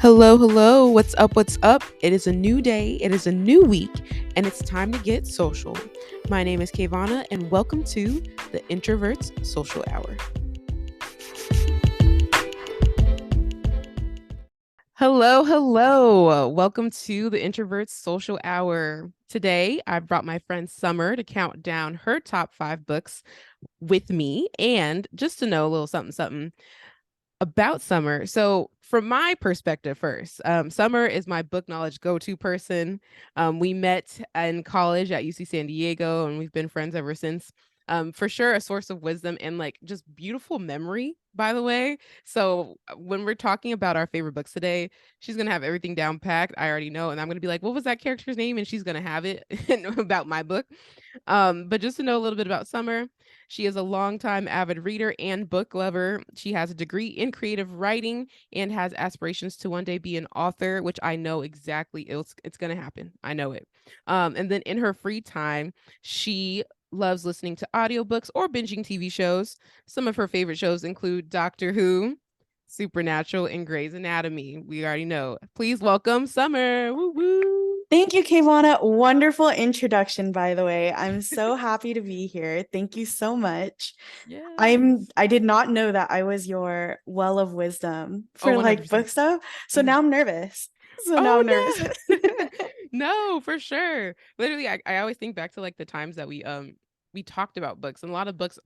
Hello, hello. What's up? What's up? It is a new day, it is a new week, and it's time to get social. My name is KaVonna, and welcome to the Introvert's Social Hour. Hello, hello. Welcome to the Introvert's Social Hour. Today, I brought my friend Summer to count down her top 5 books with me, and just to know a little something about Summer. So, from my perspective, first, Summer is my book knowledge go-to person. We met in college at UC San Diego, and we've been friends ever since. For sure, a source of wisdom and like just beautiful memory, by the way. So, when we're talking about our favorite books today, she's gonna have everything down packed. I already know, and I'm gonna be like, "What was that character's name?" And she's gonna have it about my book. But just to know a little bit about Summer, she is a longtime avid reader and book lover. She has a degree in creative writing and has aspirations to one day be an author, which I know exactly it's going to happen. I know it. And then in her free time, she loves listening to audiobooks or binging TV shows. Some of her favorite shows include Doctor Who, Supernatural, and Grey's Anatomy. We already know. Please welcome Summer. Woo woo. Thank you, KaVonna. Wonderful introduction, by the way. I'm so happy to be here. Thank you so much. Yes. I did not know that I was your well of wisdom Oh, for like 100%. book stuff. So Mhm. now I'm nervous. So now I'm nervous. Oh, no. No, for sure. Literally, I always think back to, like, the times that we talked about books, and a lot of books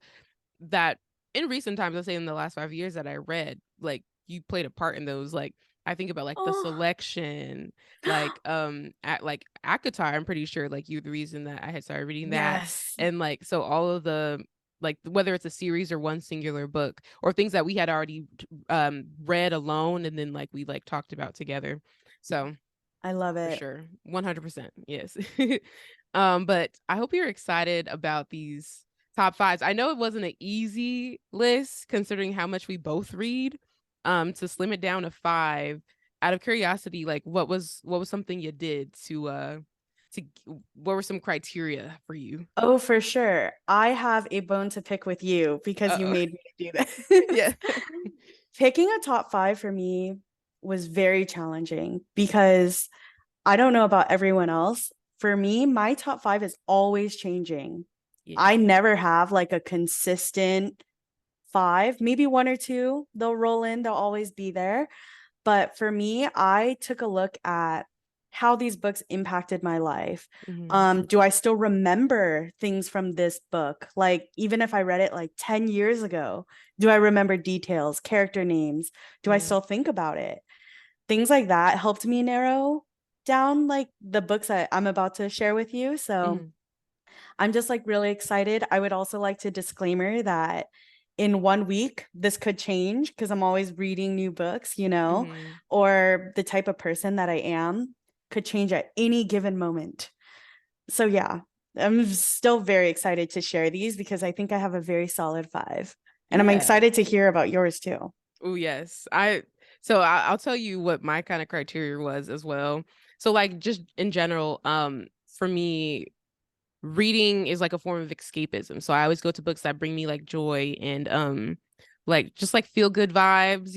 that in recent times, let's say in the last 5 years that I read, like, you played a part in those, like, I think about, like, The Oh, Selection, like, at like, ACOTAR, I'm pretty sure, like, you're the reason that I had started reading that, yes. and, like, so all of the like, whether it's a series or one singular book, or things that we had already read alone and then, like, we, like, talked about together. So I love for it. sure. 100%. Yes. But I hope you're excited about these top fives. I know it wasn't an easy list considering how much we both read. To slim it down to five. Out of curiosity, like what was something you did what were some criteria for you? Oh, for sure. I have a bone to pick with you because you Uh-oh. made me do this. Yeah. Picking a top five for me was very challenging because I don't know about everyone else. For me, my top five is always changing. Yeah. I never have like a consistent five, maybe one or two. They'll roll in, they'll always be there. But for me, I took a look at how these books impacted my life. Hmm. Do I still remember things from this book? Like, even if I read it like 10 years ago, do I remember details, character names? Do I Yeah. still think about it? Things like that helped me narrow down like the books that I'm about to share with you. So Hmm. I'm just like really excited. I would also like to disclaimer that in 1 week, this could change because I'm always reading new books, Hmm. or the type of person that I am could change at any given moment. So, yeah, I'm still very excited to share these because I think I have a very solid five. And I'm Yeah. excited to hear about yours too. Oh yes. I'll tell you what my kind of criteria was as well. So like just in general, for me, reading is like a form of escapism. So I always go to books that bring me like joy and like just like feel good vibes,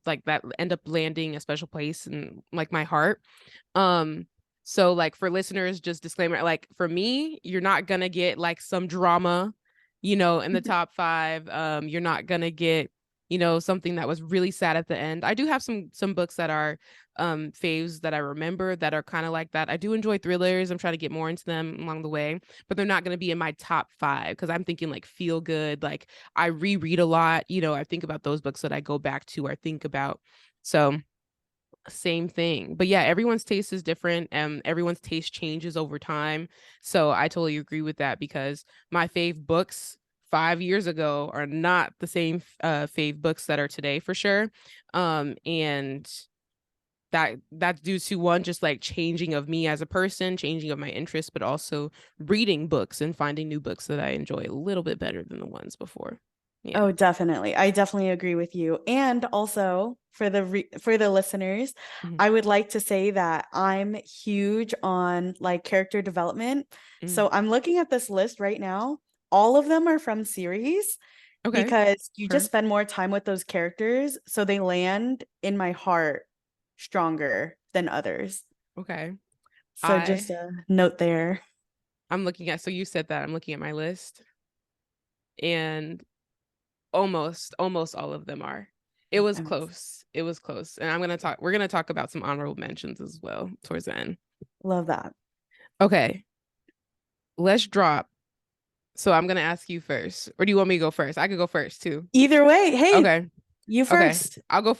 like that end up landing a special place in like my heart. Um so like for listeners, just disclaimer, like for me, you're not gonna get like some drama, in the top five. You're not gonna get, something that was really sad at the end. I do have some books that are faves that I remember that are kind of like that. I do enjoy thrillers. I'm trying to get more into them along the way, but they're not going to be in my top five because I'm thinking like feel good. Like I reread a lot. I think about those books that I go back to or think about. So same thing. But yeah, everyone's taste is different and everyone's taste changes over time. So I totally agree with that because my fave books 5 years ago are not the same fave books that are today for sure. And that's due to one just like changing of me as a person, changing of my interests, but also reading books and finding new books that I enjoy a little bit better than the ones before. Yeah. Oh, definitely. I definitely agree with you. And also for for the listeners, Mhm. I would like to say that I'm huge on like character development. Mhm. So I'm looking at this list right now. All of them are from series Okay. because you just Per. spend more time with those characters, so they land in my heart stronger than others. Okay. So just I a note there. I'm looking at, so you said that, I'm looking at my list, and almost all of them are. It was I'm close. It was close. And we're gonna talk about some honorable mentions as well towards the end. love that. Okay, let's drop. So I'm gonna ask you first. Or do you want me to go first? I could go first too. Either way, hey, Okay. you Okay. first. I'll go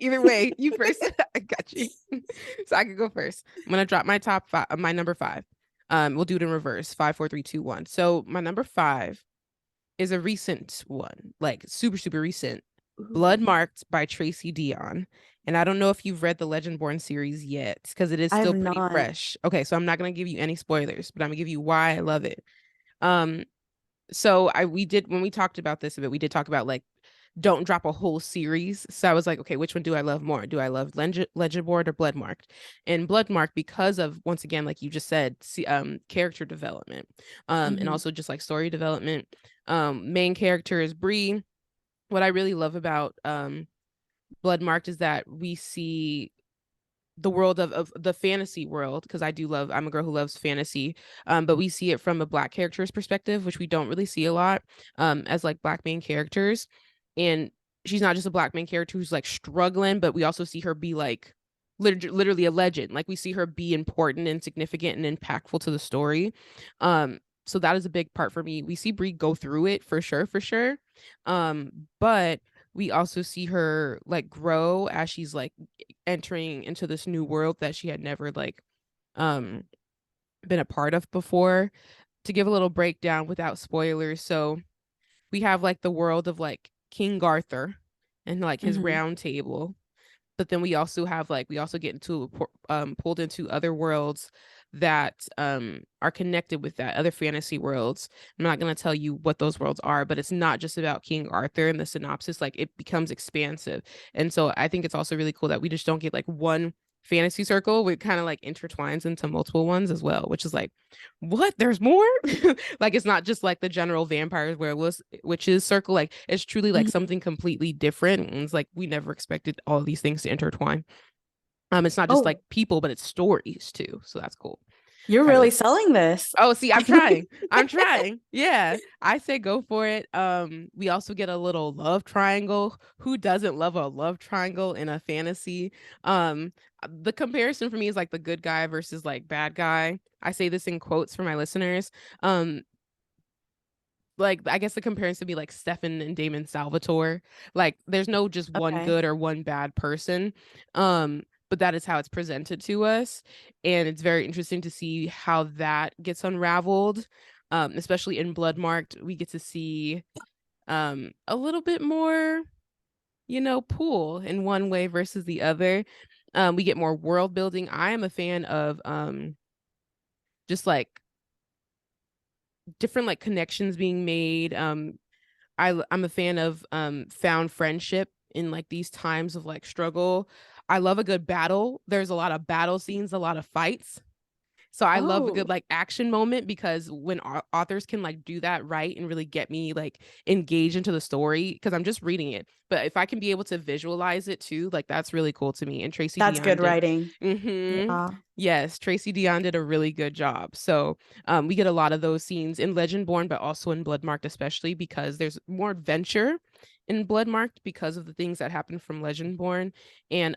either way. You first. I got you. So I could go first. I'm gonna drop my top five, my number five. We'll do it in reverse. Five, four, three, two, one. So my number five is a recent one, like super, super recent. Blood Ooh, Marked by Tracy Dion. And I don't know if you've read the Legendborn series yet, because it is I have still pretty not. fresh. Okay, so I'm not gonna give you any spoilers, but I'm gonna give you why I love it. Um, so I we did when we talked about this a bit, we did talk about like don't drop a whole series. So I was like, okay, which one do I love more? Do I love Legendborn or Bloodmarked? And Bloodmarked, because of, once again, like you just said, character development, and Mhm. also just like story development. Main character is Bree. What I really love about Bloodmarked is that we see the world of the fantasy world, because I'm a girl who loves fantasy, but we see it from a black character's perspective, which we don't really see a lot, as like black main characters. And she's not just a black main character who's like struggling, but we also see her be like literally a legend. Like we see her be important and significant and impactful to the story. So that is a big part for me. We see Brie go through it for sure, for sure. But we also see her like grow as she's like entering into this new world that she had never like um been a part of before. To give a little breakdown without spoilers, so we have like the world of like King Arthur and like his Mhm. round table, but then we also have like we also get into pulled into other worlds that are connected with that, other fantasy worlds. I'm not going to tell you what those worlds are, but it's not just about King Arthur in the synopsis. Like it becomes expansive. And so I think it's also really cool that we just don't get like one fantasy circle. It kind of like intertwines into multiple ones as well, which is like, what, there's more. Like it's not just like the general vampires, werewolves, witches circle. Like it's truly like Mhm. something completely different, and it's like we never expected all of these things to intertwine. It's not just like Oh, people, but it's stories too, so that's cool. you're really Highly. selling this. Oh, see, I'm trying. I'm trying. Yeah, I say go for it. We also get a little love triangle. Who doesn't love a love triangle in a fantasy? The comparison for me is like the good guy versus like bad guy. I say this in quotes for my listeners. Um, like I guess the comparison would be like Stefan and Damon Salvatore. Like there's no just one Okay. good or one bad person. But that is how it's presented to us. And it's very interesting to see how that gets unraveled. Especially in Bloodmarked, we get to see a little bit more, pool in one way versus the other. We get more world building. I am a fan of just like different like connections being made. I'm a fan of found friendship in like these times of like struggle. I love a good battle. There's a lot of battle scenes, a lot of fights. So I love a good Oh, like action moment, because when authors can like do that right and really get me like engaged into the story, because I'm just reading it. But if I can be able to visualize it too, like that's really cool to me. And Tracy that's Dion good did. writing. Mm-hmm. Yeah. Yes, Tracy Dion did a really good job. So we get a lot of those scenes in Legendborn, but also in Bloodmarked, especially because there's more adventure in Bloodmarked because of the things that happen from Legendborn. And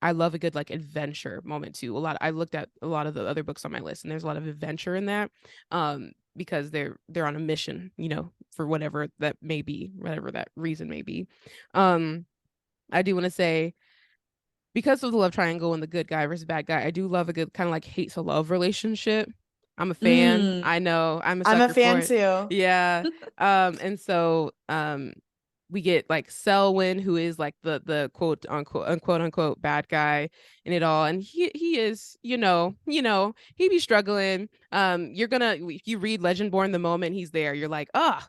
I love a good like adventure moment too. I looked at a lot of the other books on my list, and there's a lot of adventure in that. Because they're on a mission, for whatever that may be, whatever that reason may be. I do want to say, because of the love triangle and the good guy versus bad guy, I do love a good kind of like hate to love relationship. I'm a fan. Mm, I know. I'm a I'm a sucker for fan it. too. Yeah. And so we get like Selwyn, who is like the quote unquote bad guy in it all. And he is, he be struggling. If you read Legendborn the moment he's there, you're like, oh,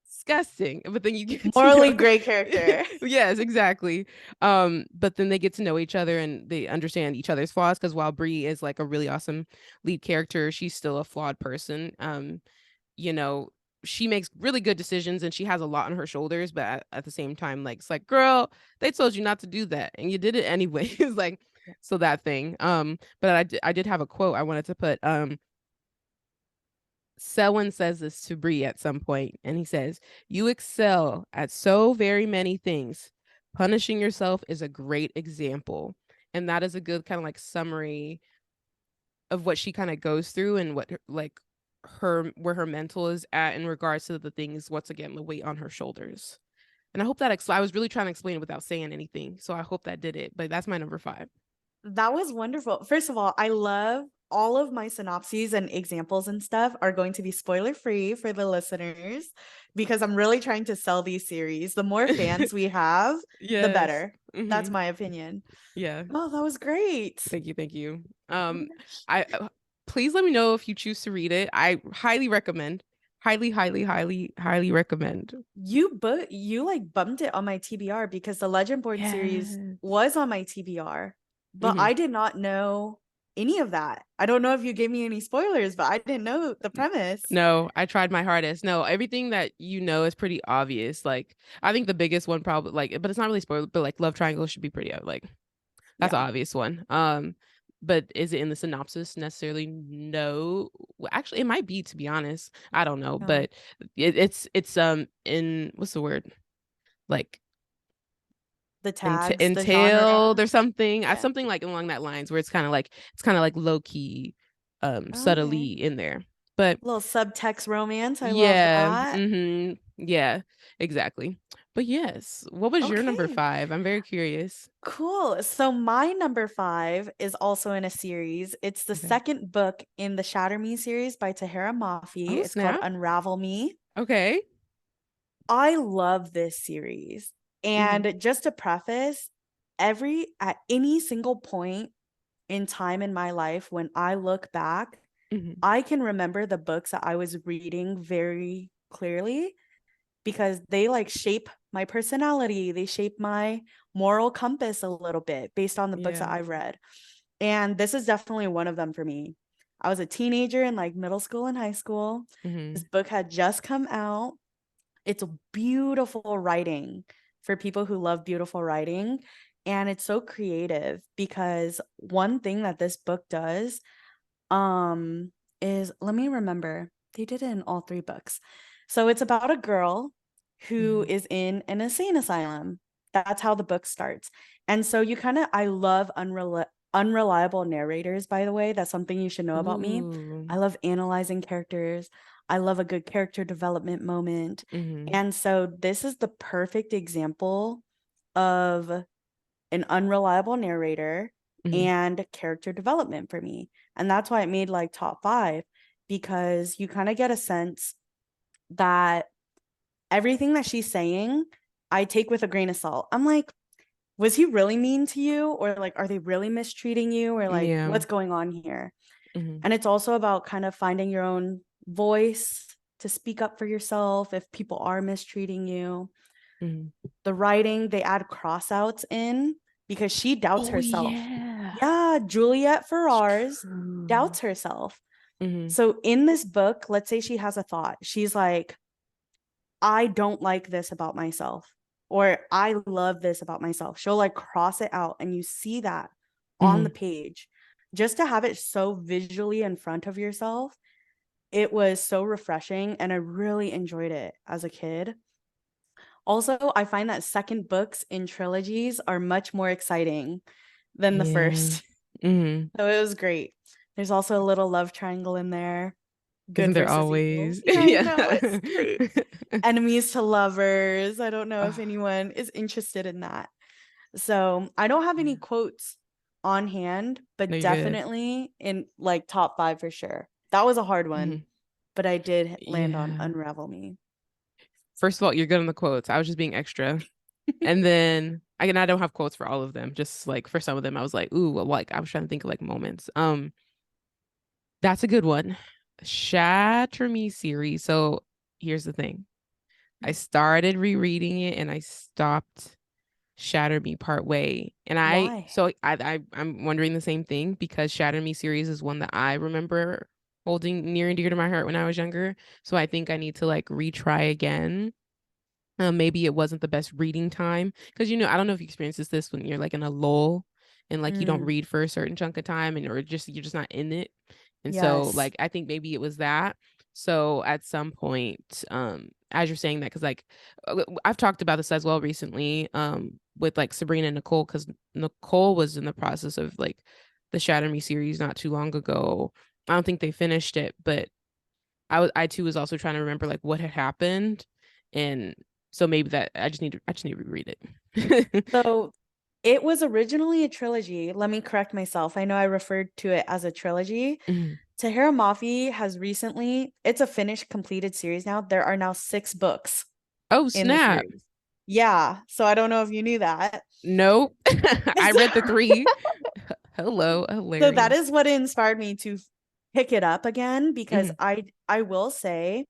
disgusting. But then you get to know. Morally great character. Yes, exactly. But then they get to know each other and they understand each other's flaws, because while Brie is like a really awesome lead character, she's still a flawed person. You know, she makes really good decisions and she has a lot on her shoulders, but at the same time, like, it's like, girl, they told you not to do that and you did it anyway. It's like, Yeah. so that thing. But I did have a quote I wanted to put. Selwyn says this to Bree at some point, and he says, "You excel at so very many things. Punishing yourself is a great example." And that is a good kind of like summary of what she kind of goes through and what like her where her mental is at in regards to the things, once again, the weight on her shoulders. And I hope that I was really trying to explain it without saying anything. So I hope that did it. But that's my number 5. That was wonderful. First of all, I love all of my synopses and examples and stuff are going to be spoiler free for the listeners because I'm really trying to sell these series. The more fans we have, the Yes. better. That's my opinion. Yeah. Oh, that was great. Thank you. Thank you. Oh my gosh. I please let me know if you choose to read it. I highly recommend. Highly, highly, highly, highly recommend. You like bumped it on my TBR because the Legend Board series Yeah. was on my TBR, but Hmm. I did not know any of that. I don't know if you gave me any spoilers, but I didn't know the premise. No, I tried my hardest. No, everything that you know is pretty obvious. Like, I think the biggest one probably like, but it's not really spoiled, but like love triangle should be pretty like that's an Yeah. obvious one. But is it in the synopsis necessarily? No. Well, actually, it might be, to be honest. I don't know, No. but it's in what's the word? Like The tags, the entailed genre. or something. Yeah. Something like along that lines where it's kind of like low key, subtly Okay. in there. But Little subtext romance. I love yeah, that. yeah, exactly. But yes, what was your number Okay. 5? I'm very curious. Cool. So my number 5 is also in a series. It's the Okay. second book in the Shatter Me series by Tahara Mafi. Oh, It's called snap. Unravel Me. Okay. I love this series. Mm-hmm. And just to preface, at any single point in time in my life when I look back, Mm-hmm. I can remember the books that I was reading very clearly because they like shape my personality. They shape my moral compass a little bit based on the books that Yeah. I've read. And this is definitely one of them for me. I was a teenager in like middle school and high school. This Mm-hmm. book had just come out. It's beautiful writing for people who love beautiful writing. And it's so creative because one thing that this book does is let me remember. They did it in all 3 books. So it's about a girl who Mm-hmm. is in an insane asylum. That's how the book starts. And so you kind of I love unreliable narrators, by the way. That's something you should know about me. Ooh. I love analyzing characters. I love a good character development moment. Mm-hmm. And so this is the perfect example of an unreliable narrator Mm-hmm. and character development for me. And that's why it made like top 5 because you kind of get a sense that everything that she's saying, I take with a grain of salt. I'm like, was he really mean to you? Or like, are they really mistreating you? Or like, Yeah. what's going on here? Mm-hmm. And it's also about kind of finding your own voice to speak up for yourself if people are mistreating you. Mm-hmm. The writing, they add crossouts in because she doubts Oh herself. yeah. Yeah, Juliet It's Ferrars true. doubts herself. Mm-hmm. So in this book, let's say she has a thought. She's like, I don't like this about myself, or I love this about myself. She'll like cross it out, and you see that on Mm-hmm. the page. Just to have it so visually in front of yourself, it was so refreshing, and I really enjoyed it as a kid. Also, I find that second books in trilogies are much more exciting than the Yeah. first. Mm-hmm. So it was great. There's also a little love triangle in there. Isn't Good there versus evil. always? Yeah, I Yeah. know. It's great. Enemies to lovers. I don't know if Oh, anyone is interested in that. So I don't have any yeah. quotes on hand, No, but you're good. definitely in like top 5 for sure. That was a hard one, Mm-hmm. but I did land on Yeah. Unravel Me. First of all, you're good on the quotes. I was just being extra. And then I don't have quotes for all of them. Just like for some of them, I was like, ooh, well, like I was trying to think of like moments. That's a good one. Shatter Me series. So here's the thing. I started rereading it and I stopped Shatter Me part way. And Why? I'm wondering the same thing because Shatter Me series is one that I remember holding near and dear to my heart when I was younger. So I think I need to like retry again. Maybe it wasn't the best reading time because I don't know if you experiences this when you're like in a lull and like you don't Mm, read for a certain chunk of time and or just you're just not in it. And so yes. like I think maybe it was that. So at some point, as you're saying that, because like I've talked about this as well recently, with like Sabrina and Nicole, because Nicole was in the process of like the Shatter Me series not too long ago. I don't think they finished it, but I too was also trying to remember like what had happened, and so maybe that I just need to reread it. So it was originally a trilogy. Let me correct myself. I know I referred to it as a trilogy. Mhm. Tahira Mafi has recently, it's a finished completed series now. There are now 6 books Oh in the snap! series. Yeah. So I don't know if you knew that. Nope, I read the three. Hello, So that hilarious. is what inspired me to pick it up again because Mhm. I will say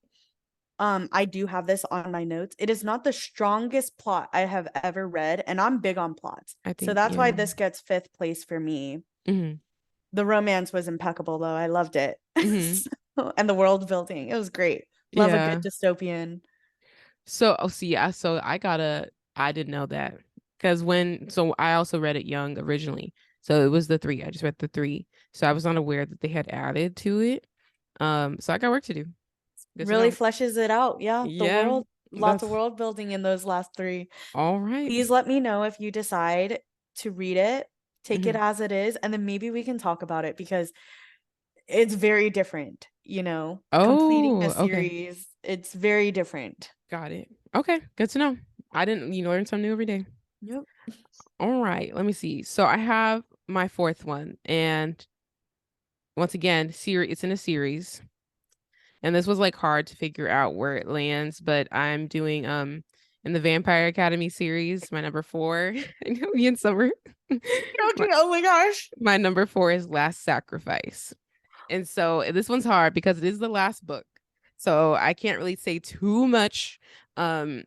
I do have this on my notes. It is not the strongest plot I have ever read, and I'm big on plots. I So think that's why yeah. this gets 5th place for me. Mhm. The romance was impeccable though. I loved it. Mhm. And the world building. It was great. Love a good Yeah. dystopian. So oh see, so I didn't know that because so I also read it young originally. So it was the three. I just read the three. So I was unaware that they had added to it. So I got work to do. Good to Really know. fleshes it out. Yeah, the Yeah, world, lots of that's world building in those last 3. all right. Please let me know if you decide to read it, take it Mhm. as it is, and then maybe we can talk about it because it's very different, completing a Oh, okay. series. It's very different. Got it. Okay, good to know. I didn't, learn something new every day. Yep. All right, let me see. So I have my fourth one, and once again, it's in a series, and this was like hard to figure out where it lands, but I'm doing in the Vampire Academy series, my number four. I know me and Summer. my Okay. Oh my gosh. my number four is Last Sacrifice. And so this one's hard because it is the last book. So I can't really say too much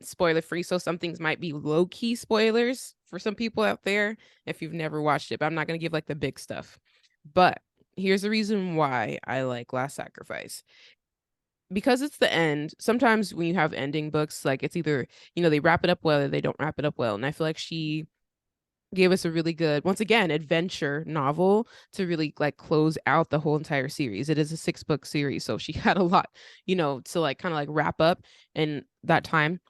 spoiler free. So some things might be low key spoilers for some people out there if you've never watched it, but I'm not going to give like the big stuff. But here's the reason why I like Last Sacrifice. Because it's the end. Sometimes when you have ending books, like it's either, they wrap it up well or they don't wrap it up well. And I feel like she gave us a really good, once again, adventure novel to really like close out the whole entire series. It is a 6 book series, so she had a lot, to like kind of like wrap up in that time.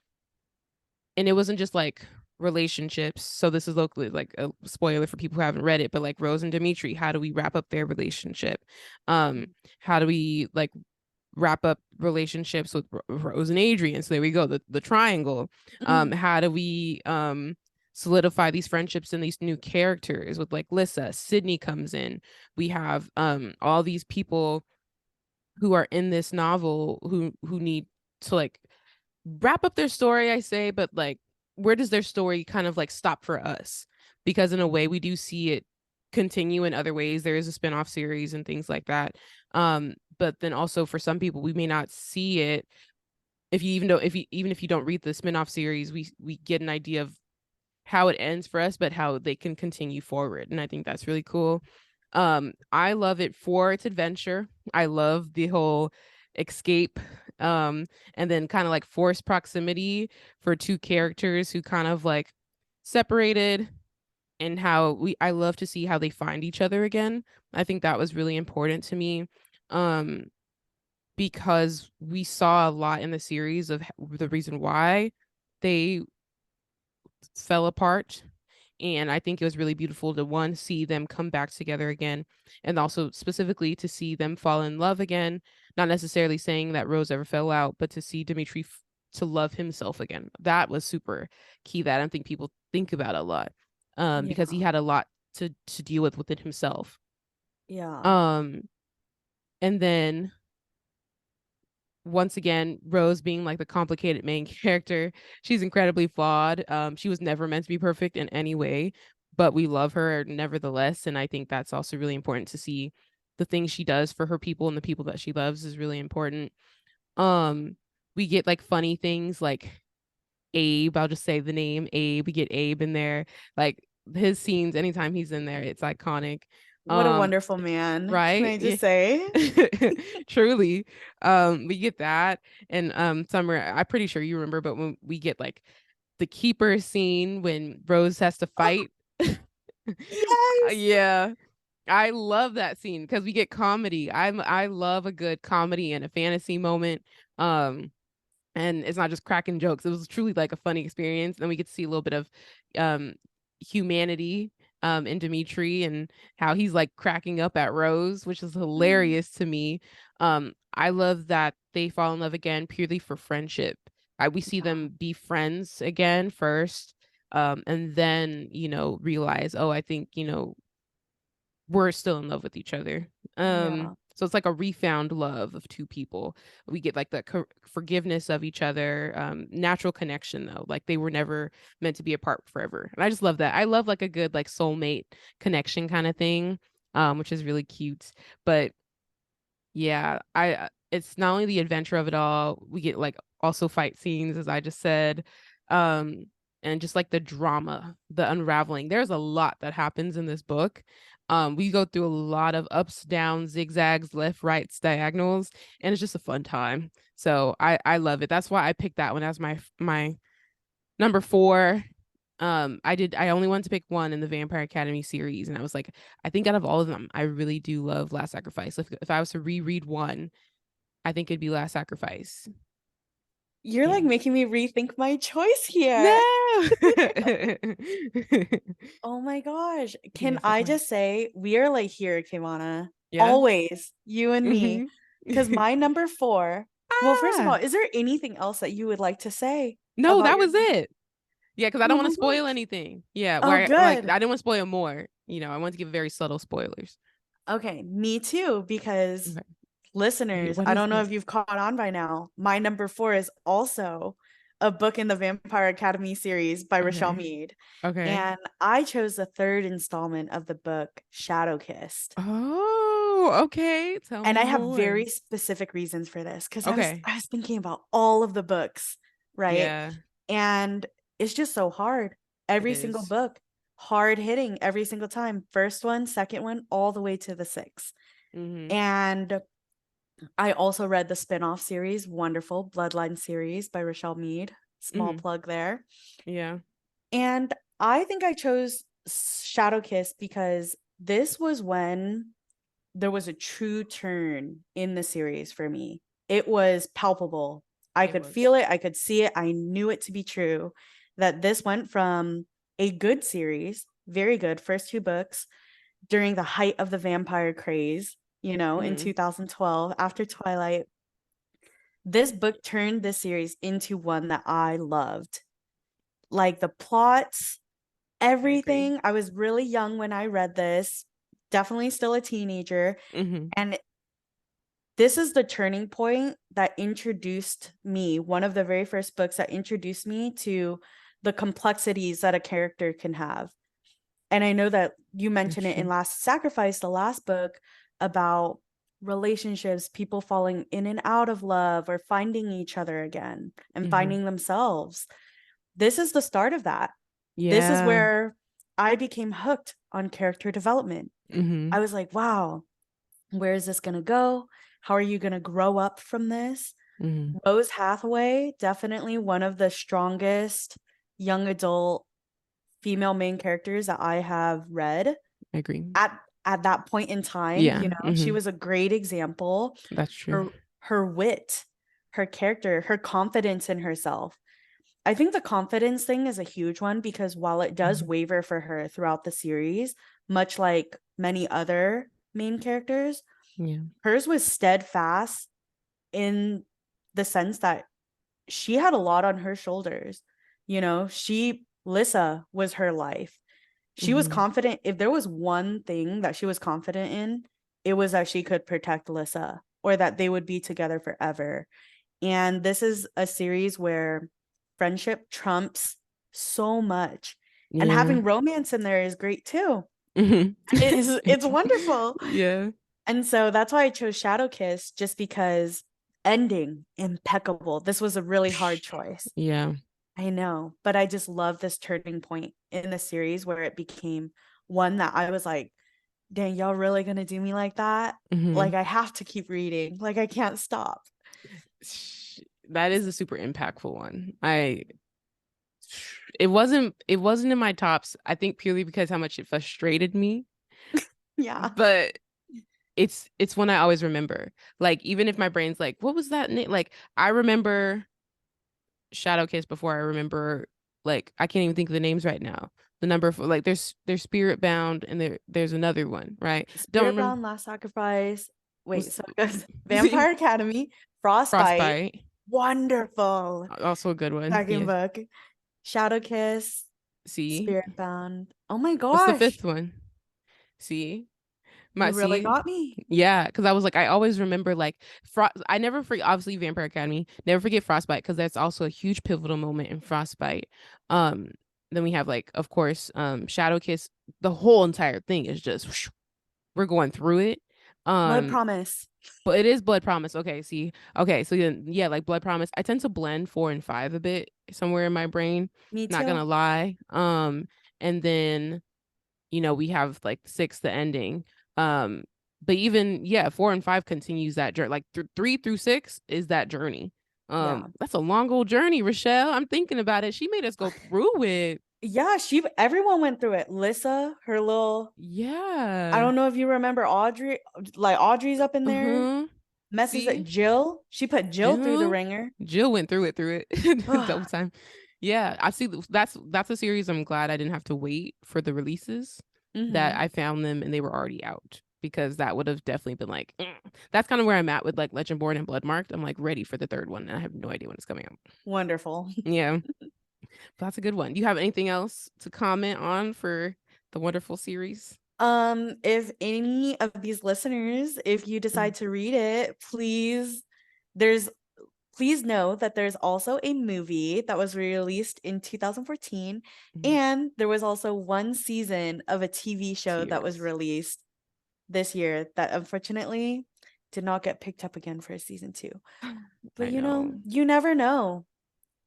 And it wasn't just like relationships. So this is locally like a spoiler for people who haven't read it, but like Rose and Dimitri, how do we wrap up their relationship? How do we like wrap up relationships with Rose and Adrian? So there we go, the triangle. Mhm. How do we solidify these friendships and these new characters with like Lissa, Sydney comes in. We have all these people who are in this novel who need to like wrap up their story, I say, but like where does their story kind of like stop for us? Because in a way we do see it continue in other ways. There is a spin-off series and things like that. But then also for some people we may not see it if you even though if you even if you don't read the spin-off series, we get an idea of how it ends for us, but how they can continue forward. And I think that's really cool. I love it for its adventure. I love the whole escape, and then kind of like forced proximity for two characters who kind of like separated, and how I love to see how they find each other again. I think that was really important to me. Um, because we saw a lot in the series of the reason why they fell apart. And I think it was really beautiful to one, see them come back together again, and also specifically to see them fall in love again. Not necessarily saying that Rose ever fell out, but to see Dimitri to love himself again. That was super key that I don't think people think about a lot. Because he Yeah. had a lot to deal with within himself. Yeah. Um, and then once again, Rose being like the complicated main character, she's incredibly flawed. She was never meant to be perfect in any way, but we love her nevertheless. And I think that's also really important to see the things she does for her people and the people that she loves is really important. We get like funny things like Abe, I'll just say the name Abe. We get Abe in there. Like his scenes, anytime he's in there, it's iconic. What a Um, wonderful man, can right? I Yeah. just say? Truly. We get that. And Summer, I'm pretty sure you remember, but when we get like the keeper scene when Rose has to Oh, fight. yes. Yeah. I love that scene because we get comedy. I love a good comedy and a fantasy moment. Um, and it's not just cracking jokes. It was truly like a funny experience. And we get to see a little bit of um humanity in Dimitri and how he's like cracking up at Rose, which is Mm. hilarious to me. I love that they fall in love again purely for friendship. We see Yeah. them be friends again first, and then, realize, oh, I think, we're still in love with each other. Yeah. So it's like a refound love of two people. We get like the forgiveness of each other, natural connection though. Like they were never meant to be apart forever. And I just love that. I love like a good like soulmate connection kind of thing, which is really cute. But yeah, it's not only the adventure of it all, we get like also fight scenes, as I just said. Um, and just like the drama, the unraveling. There's a lot that happens in this book. We go through a lot of ups, downs, zigzags, left, rights, diagonals, and it's just a fun time. So I love it. That's why I picked that one as my number four. I only wanted to pick one in the Vampire Academy series, and I was like, I think out of all of them, I really do love Last Sacrifice. If I was to reread one, I think it'd be Last Sacrifice. You're Yeah. like making me rethink my choice here. No. Oh my gosh. Can Yes, that's I mine. just say we are like here, KaVonna. Yeah. Always, you and me. Hmm. Because my number four, well, first of all, Ah. is there anything else that you would like to say No, about that your was it. Yeah, because I don't oh want to my spoil gosh. anything. Yeah, Oh, where I good. didn't want to spoil more. I want to give very subtle spoilers. Okay, me too, because Okay. Wait, listeners, what I is don't know this? if you've caught on by now. My number four is also a book in the Vampire Academy series by Rochelle Okay. Mead. Okay. And I chose the third installment of the book, Shadow Kissed. Oh, okay. Tell And me I have more. very specific reasons for this because I was Okay. I was thinking about all of the books, right? Yeah, And it's just so hard. it Every single is. book, hard hitting every single time. First one, second one, all the way to the sixth. Mm-hmm. And I also read the spin-off series, wonderful Bloodline series by Rochelle Mead. Small Mm-hmm. plug there. Yeah. And I think I chose Shadow Kiss because this was when there was a true turn in the series for me. It was palpable. I It could was. feel it, I could see it. I knew it to be true that this went from a good series, very good, first two books during the height of the vampire craze, in Mm-hmm. 2012 after Twilight. This book turned this series into one that I loved. Like the plots, I agree. everything. I was really young when I read this, definitely still a teenager. Mm-hmm. And this is the turning point that introduced me, one of the very first books that introduced me to the complexities that a character can have. And I know that you That's mentioned it in true. Last Sacrifice, the last book, about relationships, people falling in and out of love or finding each other again and Mm-hmm. finding themselves. This is the start of that. This is Yeah. where I became hooked on character development. Mm-hmm. I was like, wow, where is this going to go? How are you going to grow up from this? Mm-hmm. Rose Hathaway, definitely one of the strongest young adult female main characters that I have read I agree. at that point in time. Yeah. She Mm-hmm. was a great example. That's true. Her wit, her character, her confidence in herself. I think the confidence thing is a huge one because while it does Mm-hmm. waver for her throughout the series, much like many other main characters, Yeah. hers was steadfast in the sense that she had a lot on her shoulders. Lissa was her life. She was Mm-hmm. confident. If there was one thing that she was confident in, it was that she could protect Lissa or that they would be together forever. And this is a series where friendship trumps so much. And Yeah. having romance in there is great too. Mm-hmm. It's wonderful. Yeah. And so that's why I chose Shadow Kiss, just because ending impeccable. This was a really hard choice. Yeah. I know, but I just love this turning point in the series where it became one that I was like, Dang, y'all really gonna do me like that? Mhm. Like I have to keep reading. Like I can't stop. That is a super impactful one. It wasn't in my tops, I think purely because how much it frustrated me, Yeah. but it's one I always remember. Like even if my brain's like, what was that name? Like I remember Shadow Kiss before I remember, like I can't even think of the names right now. The number for like there's Spirit Bound and there's another one, right? Don't Spirit remember. Bound, Last Sacrifice. Wait, Was so it goes Vampire Academy, Frostbite. Frostbite, Wonderful. also a good one. Second Yes. book. Shadow Kiss, See, Spirit Bound. Oh my what's the gosh. fifth one? See, my You really see. got me. Yeah, because I was like, I always remember like I never forget obviously Vampire Academy, never forget Frostbite because that's also a huge pivotal moment in Frostbite. Um, then we have like, of course, Shadow Kiss. The whole entire thing is just whoosh, we're going through it. Blood Um, Promise. but it is Blood Promise. Okay, see, okay, so yeah, like Blood Promise. I tend to blend 4 and 5 a bit somewhere in my brain. Me Not gonna too. lie. And then we have like six, the ending. Um, but even yeah, 4 and 5 continues that journey. Like 3 through 6 is that journey. Yeah. That's a long old journey, Rochelle. I'm thinking about it. She made us go through it. Yeah, everyone went through it. Lissa, her little I Yeah. don't know if you remember Audrey, like Audrey's up in there. Uh-huh. Messes at See, Jill. She put Jill through the Jill. ringer. Jill went through it the whole time. Yeah, I see. That's a series I'm glad I didn't have to wait for the releases. That Mm-hmm. I found them and they were already out because that would have definitely been like, that's kind of where I'm at with like Legendborn and Bloodmarked. I'm like ready for the third one and I have no idea when it's coming out. Wonderful. Yeah, but that's a good one. Do you have anything else to comment on for the wonderful series? If any of these listeners, if you Mhm. decide to read it, there's please know that there's also a movie that was released in 2014, Mhm. and there was also one season of a TV show that was Tears. released this year that unfortunately did not get picked up again for a season 2. But I know. you never know.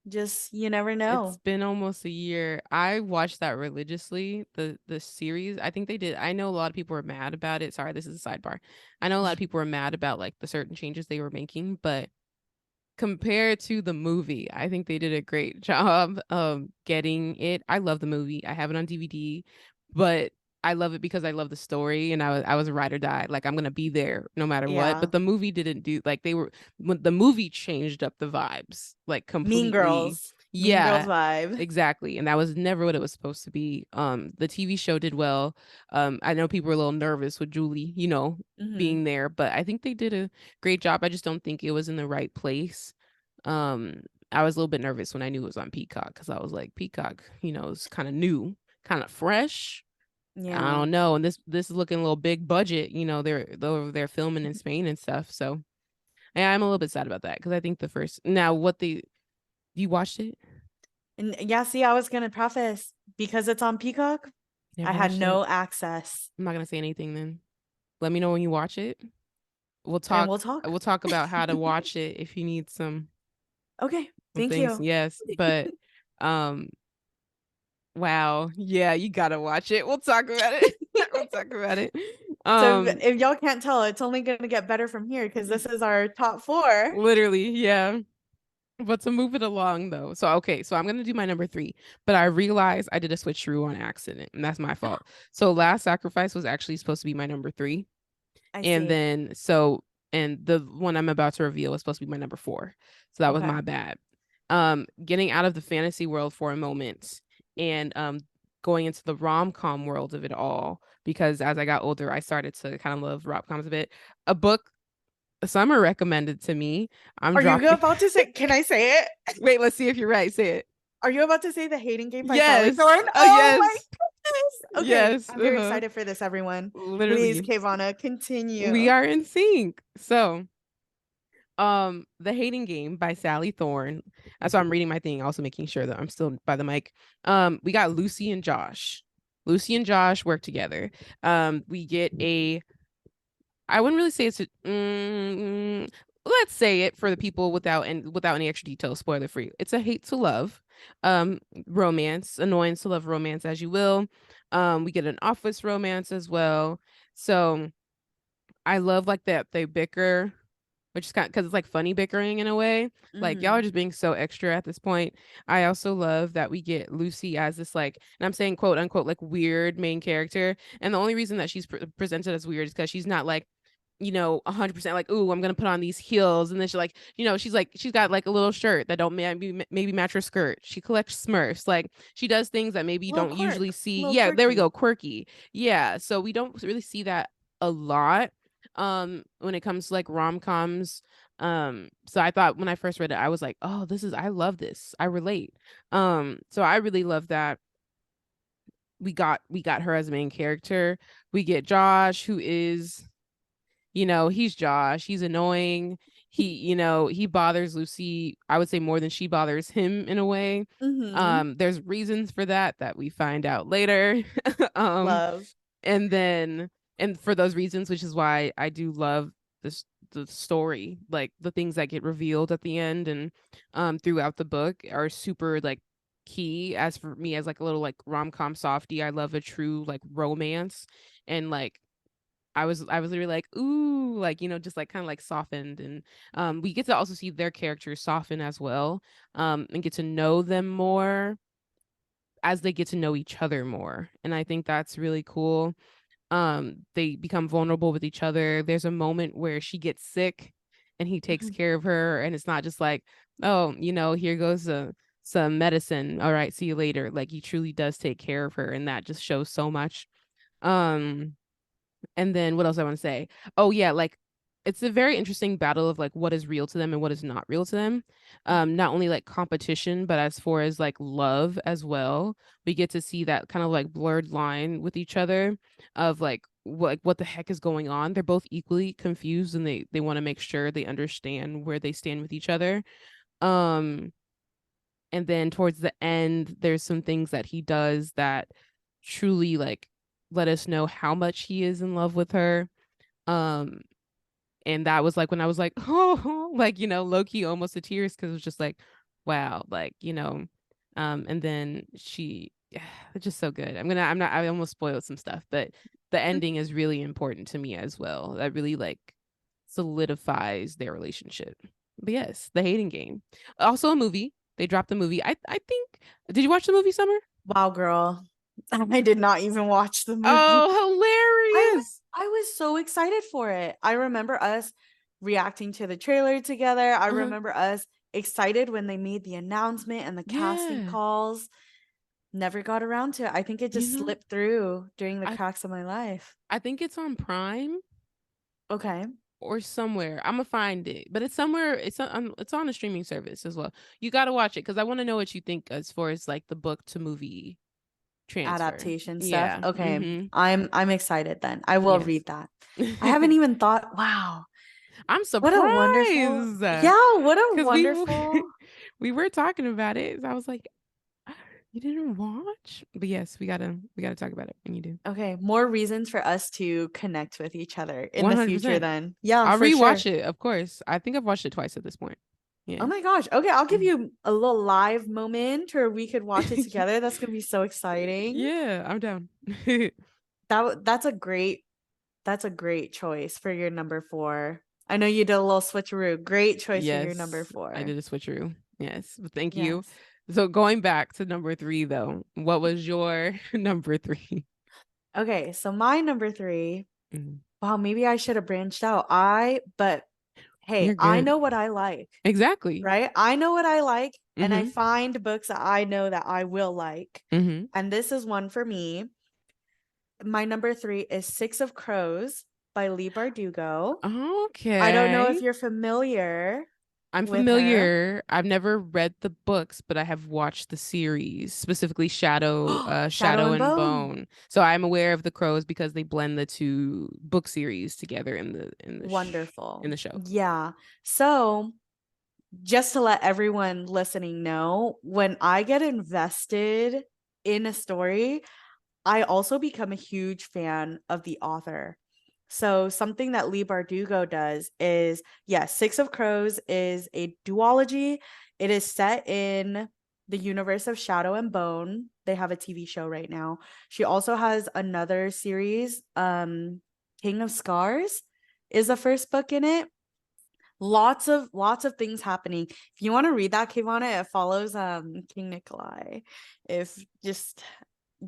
Just you never It's know. been almost a year. I watched that religiously, the series. I think they did. I know a lot of people were mad about it. Sorry, this is a sidebar. I know a lot of people were mad about like the certain changes they were making, but compared to the movie, I think they did a great job of getting it. I love the movie. I have it on DVD, but I love it because I love the story and I was a ride or die. Like I'm gonna be there no matter what. Yeah. But the movie didn't do like they were when the movie changed up the vibes like Mean completely. Girls. Mean Girls Yeah, vibe. exactly. And that was never what it was supposed to be. The TV show did well. I know people were a little nervous with Julie, Hmm. being there, but I think they did a great job. I just don't think it was in the right place. Um, I was a little bit nervous when I knew it was on Peacock because I was like, Peacock, is kind of new, kind of fresh. I Yeah. don't know, and this is looking a little big budget. They're filming in Spain and stuff. So yeah, I'm a little bit sad about that because I think the first now what the you watched it? And yeah, see, I was gonna preface because it's on Peacock, I Never had watched it. no access. I'm not gonna say anything then. Let me know when you watch it. We'll And talk. we'll talk. We'll talk about how to watch it if you need Okay. some Thank things. you. Yes, but um, wow, yeah, you gotta watch it. We'll talk about it. We'll talk about it. So Um, if y'all can't tell, it's only gonna get better from here because this is our top 4. literally, yeah. But to move it along though, so okay, so I'm gonna do my number 3, but I realized I did a switcheroo on accident, and that's my fault. So Last Sacrifice was actually supposed to be my number 3. I And see. then and the one I'm about to reveal was supposed to be my number 4. So that was Okay. my bad. Getting out of the fantasy world for a moment and going into the rom-com world of it all because as I got older, I started to kind of love rom-coms a bit. A book Summer recommended to me. I'm Are you dropping. about to say, can I say it? Wait, let's see if you're right. Say it. Are you about to say The Hating Game by Sally Yes. Thorne? Oh Oh my yes. goodness. Okay, Yes. I'm very Uh-huh. excited for this, everyone. Please, Literally. KaVonna, We continue. are in sync. So The Hating Game by Sally Thorne. So I'm reading my thing, also making sure that I'm still by the mic. We got Lucy and Josh. Lucy and Josh work together. We get I wouldn't really say let's say it for the people without any extra details, spoiler free. It's a hate to love romance, annoyance to love romance as you will. We get an office romance as well. So I love like that they bicker, which is kind of because it's like funny bickering in a way. Like y'all are Mm-hmm. just being so extra at this point. I also love that we get Lucy as this like, and I'm saying quote unquote like weird main character. And the only reason that she's presented as weird is because she's not like, 100% like, ooh, I'm gonna put on these heels, and then she's like, she's got like a little shirt that don't maybe match her skirt. She collects Smurfs, like she does things that maybe you Little don't usually quirk, see. little Yeah, there we quirky. go, quirky. Yeah, so we don't really see that a lot when it comes to like rom-coms. So I thought when I first read it, I was like, oh, I love this, I relate. So I really love that we got her as a main character. We get Josh, who is, he's Josh. He's annoying. He bothers Lucy, I would say, more than she bothers him in a way. Mm-hmm. There's reasons for that we find out later. um Love. and then and for those reasons, which is why I do love this the story, like the things that get revealed at the end and throughout the book are super like key. As for me, as like a little like rom-com softie, I love a true like romance. And like I was literally like, ooh, like, just like kind of like softened. And we get to also see their characters soften as well, and get to know them more as they get to know each other more. And I think that's really cool. They become vulnerable with each other. There's a moment where she gets sick and he takes Mhm. care of her, and it's not just like, oh, here goes some medicine. All right, see you later. Like he truly does take care of her, and that just shows so much. Um and then what else I want to say? Oh yeah, like it's a very interesting battle of like what is real to them and what is not real to them. Not only like competition, but as far as like love as well. We get to see that kind of like blurred line with each other of like what the heck is going on. They're both equally confused, and they want to make sure they understand where they stand with each other. Um and then towards the end, there's some things that he does that truly like let us know how much he is in love with her. um and that was like when I was like, oh, like, low key almost to tears, because it was just like, wow, like, and then it's just so good. I almost spoiled some stuff, but the ending is really important to me as well. That really like solidifies their relationship. But yes, the hating game. Also a movie. They dropped the movie. I think, did you watch the movie, Summer? Wow, girl. I did not even watch the movie. Oh, I was hilarious. I was so excited for it. I remember us reacting to the trailer together. I Uh-huh. remember us excited when they made the announcement and the casting Yeah. calls. Never got around to it. I think it You just know, slipped through during the I cracks of my life. I think it's on Prime Okay. or somewhere. I'm gonna find it, but it's somewhere. It's on a streaming service as well. You got to watch it because I want to know what you think as far as like the book to movie transfer. Adaptation stuff. Yeah. Okay. Mm-hmm. I'm excited then. I will Yes. read that. I haven't even thought, wow, I'm what a wonderful. surprised Yeah, what a because wonderful. we were talking about it. So I was like, you didn't watch? But yes, we gotta talk about it when you do. Okay, more reasons for us to connect with each other in the future 100%. then. Yeah, I'll for sure. rewatch it, of course. I think I've watched it twice at this point. Oh Yeah. my gosh. Okay, I'll give Mm. you a little live moment where we could watch it together. That's going to be so exciting. Yeah, I'm down. That's a great choice for your number 4. I know you did a little switcheroo. Great choice for your number Yes, I 4. did a switcheroo. Yes, but thank you. Yes. So going back to number three, though, what was your number three? Okay, so my number 3. Mm. Wow, maybe I should have branched out. But hey, You're I good. know what I like, Exactly. right? I know what I like, and I Mm-hmm. find books that I know that I will like. Mm-hmm. And this is one for me. My number 3 is Six of Crows by Leigh Bardugo. I don't know if Okay. you're familiar I'm with her. familiar. I've never read the books, but I have watched the series, specifically Shadow Shadow and and Bone. Bone. So I'm aware of the Crows because they blend the two book series together in Wonderful. the show. Yeah. So, just to let everyone listening know, when I get invested in a story, I also become a huge fan of the author. So something that Leigh Bardugo does is, yes, Six of Crows is a duology. It is set in the universe of Shadow and Bone. They have a TV show right now. She also has another series. King of Scars is the first book in it. Lots of things happening. If you want to read that, KaVonna, it follows King Nikolai. If just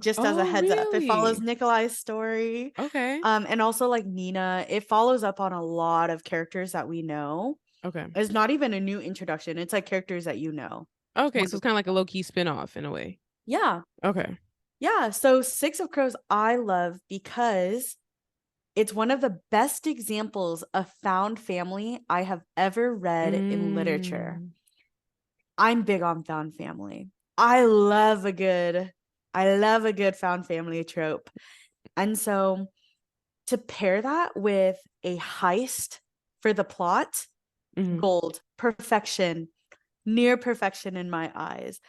as a Oh, heads up, it follows really? Nikolai's story. Okay. And also like Nina, it follows up on a lot of characters that we know. Okay. It's not even a new introduction. It's like characters that you know. Okay, so it's kind of like a Wonderful. low-key spin-off in a way. Yeah. Okay. Yeah. So Six of Crows, I love because it's one of the best examples of found family I have ever read in literature. Mm. I'm big on found family. I love a good found family trope. And so to pair that with a heist for the plot, Mhm. gold, perfection, near perfection in my eyes.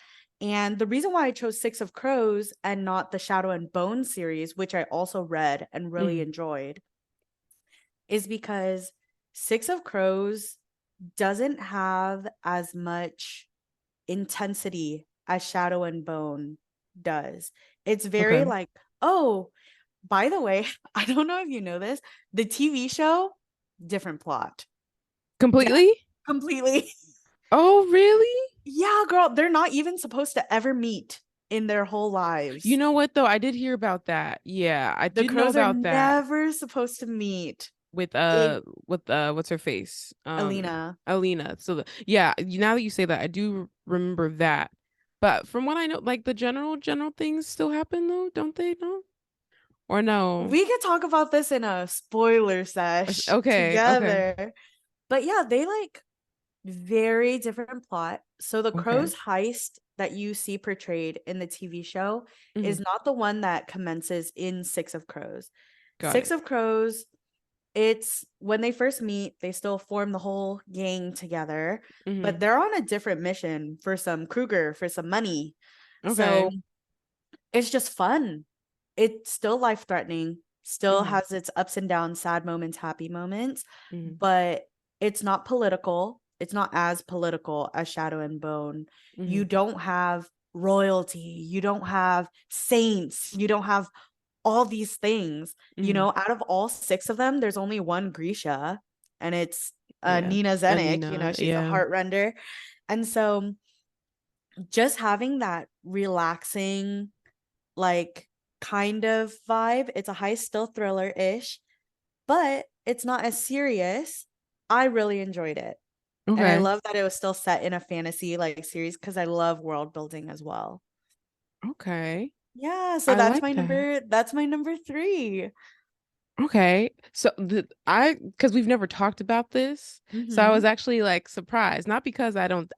And the reason why I chose Six of Crows and not the Shadow and Bone series, which I also read and really Mhm. enjoyed, is because Six of Crows doesn't have as much intensity as Shadow and Bone does. It's very Okay. like, oh, by the way, I don't know if you know this, the TV show, different plot. That Completely? completely. Oh, really? Yeah, girl, they're not even supposed to ever meet in their whole You lives. know what though? I did hear about that. Yeah, I The did know crows are about that never supposed to meet. with It, what's her face? Alina. Alina. So yeah, now that you say that, I do remember that. But from what I know, like the general things still happen though, don't they? No? Or no? We could talk about this in a spoiler sesh Okay, okay. together. But yeah, they like very different plot. So the Okay. crow's heist that you see portrayed in the TV show Hmm. is not the one that commences in Six of Crows. Got Six it. of Crows, it's when they first meet, they still form the whole gang together, but Hmm. they're on a different mission for some Kruger, for some money. So Okay. it's just fun. It's still life threatening, still Hmm. has its ups and downs, sad moments, happy moments, Hmm. but it's not political. It's not as political as Shadow and Bone. Hmm. You don't have royalty, you don't have saints, you don't have all these things. You Hmm. know, out of all six of them, there's only one Grisha, and it's Yeah. Nina Zenik. You know, Alina, she's a yeah. heart render. And so just having that relaxing, like kind of vibe. It's a high still thriller ish, but it's not as serious. I really enjoyed it. And I Okay. love that it was still set in a fantasy like series because I love world building as well. Okay. Yeah, so I that's like my that. number 3. Okay. So because we've never talked about this, so I Mm-hmm. was actually like surprised. Not because I don't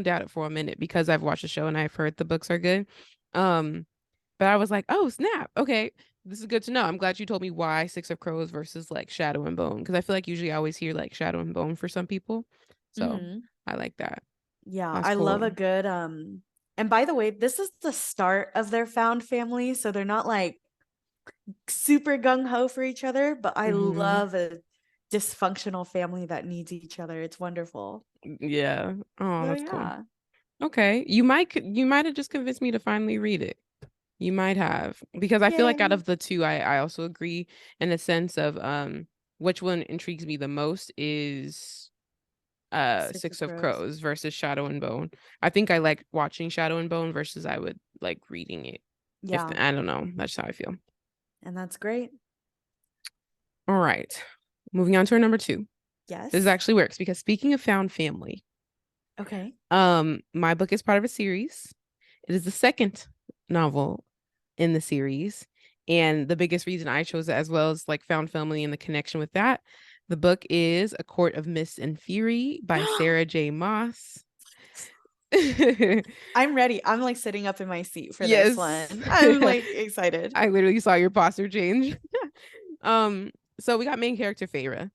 doubt it for a minute because I've watched the show and I've heard the books are good. Um, but I was like, oh snap. Okay. This is good to know. I'm glad you told me why Six of Crows versus like Shadow and Bone because I feel like usually I always hear like Shadow and Bone for some people. So Mm-hmm. I like that. Yeah, That's I love cool. a good and by the way, this is the start of their found family, so they're not like super gung ho for each other, but I Hmm. love a dysfunctional family that needs each other. It's wonderful. Yeah. Oh, So that's cool. yeah. Okay. You might have just convinced me to finally read it. You might have because I feel like out Yay. of the two, I also agree in the sense of which one intrigues me the most is Six Six of of Crows. Crows versus Shadow and Bone. I think I like watching Shadow and Bone versus I would like reading it. If Yeah, I don't know, that's how I feel. and that's great. All right. Moving on to our number two. This Yes. actually works because speaking of found family, Okay. my book is part of a series. It is the second novel in the series. And the biggest reason I chose it as well as like found family and the connection with that. The book is A Court of Mist and Fury by Sarah J. Maas. I'm ready. I'm like sitting up in my seat for this Yes. one. I'm like excited. I literally saw your posture change. Um, so we got main character Feyre.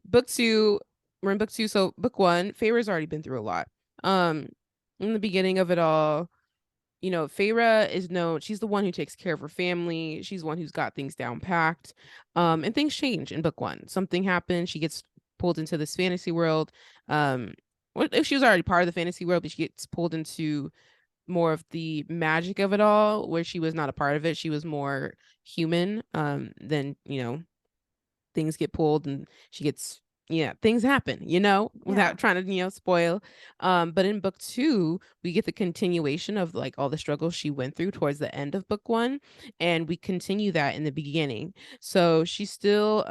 Book two, we're in book two. So book one, Feyre's already been through a lot. Um, in the beginning of it all, you know, Feyre is known, she's the one who takes care of her family. She's the one who's got things down packed. And things change in book one. Something happens. She gets pulled into this fantasy world. What if she was already part of the fantasy world, but she gets pulled into more of the magic of it all, where she was not a part of it. She was more human, than, you know, things get pulled and she gets, yeah, things happen, Yeah. without trying to, spoil. But in book 2, we get the continuation of like all the struggles she went through towards the end of book 1, and we continue that in the beginning. So she's still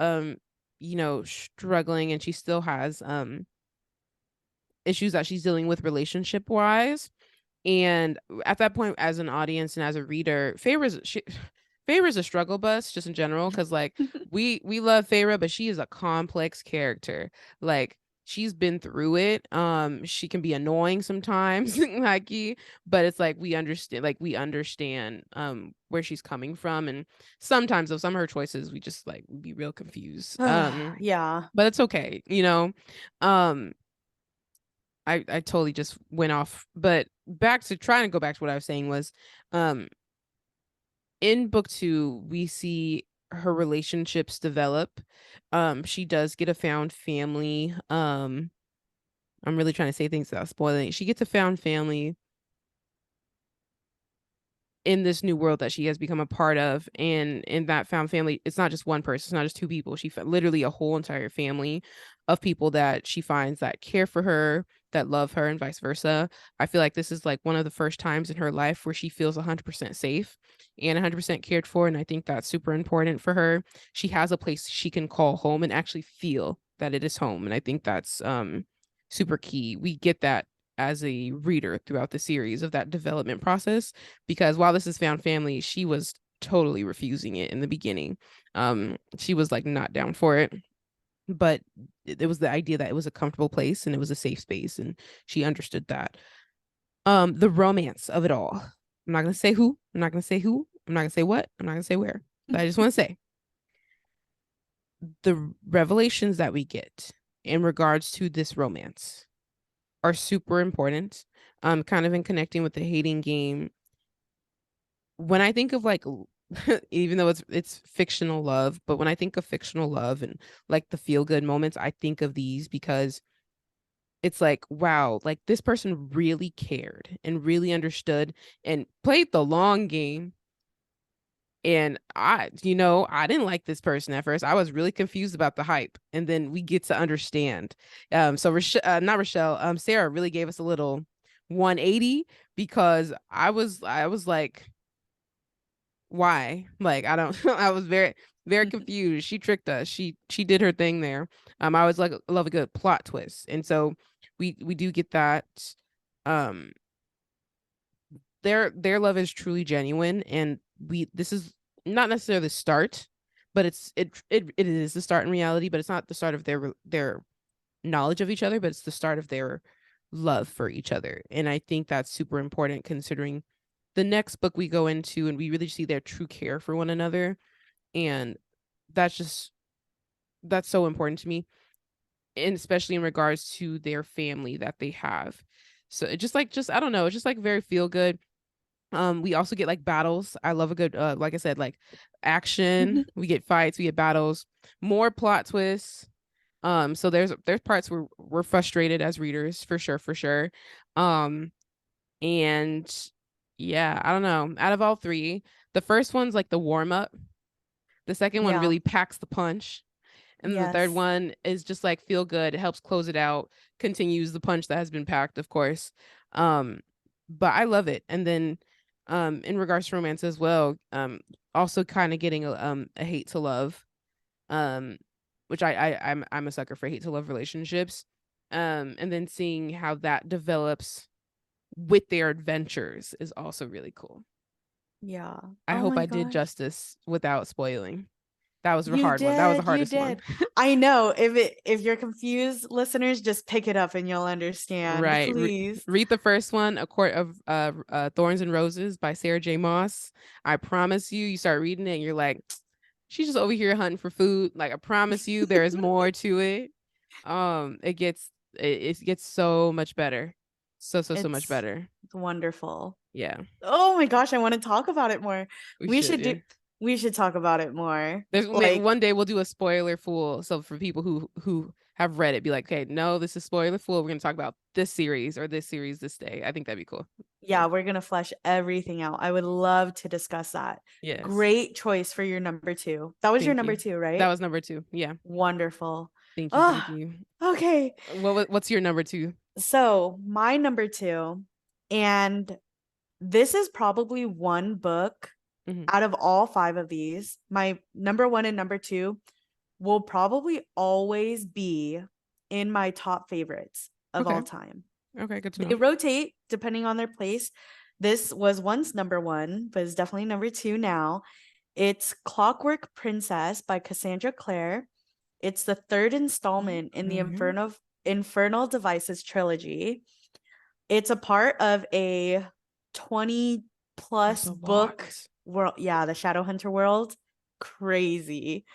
struggling, and she still has issues that she's dealing with relationship wise. And at that point, as an audience and as a reader, Feyre's a struggle bus just in general, because like we love Feyre, but she is a complex character. Like she's been through it. She can be annoying sometimes, like but it's like we understand where she's coming from, and sometimes of some of her choices we just like be real confused. Yeah. But it's okay. Um I totally just went off. But back to trying to go back to what I was saying was, um, in book 2, we see her relationships develop. She does get a found family. I'm really trying to say things without spoiling. She gets a found family in this new world that she has become a part of, and in that found family, it's not just one person, it's not just two people. Literally a whole entire family of people that she finds that care for her, that love her, and vice versa. I feel like this is like one of the first times in her life where she feels 100% safe and 100% cared for, and I think that's super important for her. She has a place she can call home and actually feel that it is home, and I think that's super key. We get that as a reader throughout the series of that development process, because while this is found family, she was totally refusing it in the beginning. She was like not down for it, but it was the idea that it was a comfortable place and it was a safe space, and she understood that. The romance of it all, I'm not going to say who, I'm not going to say who, I'm not going to say what, I'm not going to say where, but I just want to say the revelations that we get in regards to this romance are super important. Kind of in connecting with the hating game. When I think of like even though it's fictional love, but when I think of fictional love and like the feel good moments, I think of these because it's like, wow, like this person really cared and really understood and played the long game. And I didn't like this person at first. I was really confused about the hype, and then we get to understand. So not Rochelle, Sarah really gave us a little 180, because I was like, why? Like I don't. I was very very confused. She tricked us. She did her thing there. I always like love a good plot twist, and so we do get that. Um, their love is truly genuine, and this is not necessarily the start, but it is the start in reality, but it's not the start of their knowledge of each other, but it's the start of their love for each other. And I think that's super important, considering the next book we go into, and we really see their true care for one another. And that's just that's so important to me, and especially in regards to their family that they have. So it just I don't know, it's just like very feel good. We also get like battles. I love a good like I said, like action. We get fights, we get battles, more plot twists. So there's parts where we're frustrated as readers, for sure, for sure. Um and yeah, I don't know. Out of all three, the first one's like the warm up. The second one Yeah. really packs the punch. And then the third Yes. one is just like feel good. It helps close it out, continues the punch that has been packed, of course. Um, but I love it. And then in regards to romance as well, also kind of getting a hate to love. Um, which I'm a sucker for hate to love relationships. And then seeing how that develops with their adventures is also really cool. Yeah. I Oh hope my I did gosh. justice without spoiling. That was a You hard one. That was the did. You hardest one. did. I know. If you're confused, listeners, just pick it up and you'll understand. Right. Please. Read the first one, A Court of Thorns and Roses by Sarah J. Maas. I promise you, you start reading it and you're like, she's just over here hunting for food. Like I promise you, there is more to it. It gets so much better. So much It's better. it's wonderful. Yeah. Oh my gosh, I want to talk about it more. We We should, should do yeah. we should talk about it more. There's Like, one day we'll do a spoiler full. So for people who have read it be like, okay, no, this is spoiler full. We're gonna talk about this series or this series this day. I think that'd be cool. Yeah, we're gonna flesh everything out. I would love to discuss that. Yes. Great choice for your number two. That was your Thank number you. two, That right? was number two. Yeah. Wonderful. Thank you. Oh, Thank you. okay. What's your number two? So my number two, and this is probably one book Hmm. out of all five of these. My number one and number two will probably always be in my top favorites of all Okay. time. Okay. Good to They know. rotate depending on their place. This was once number one, but it's definitely number two now. It's Clockwork Princess by Cassandra Clare. It's the third installment in the Okay. Infernal Devices trilogy. It's a part of a 20 That's plus a book lot. world. Yeah, the Shadowhunter world. Crazy.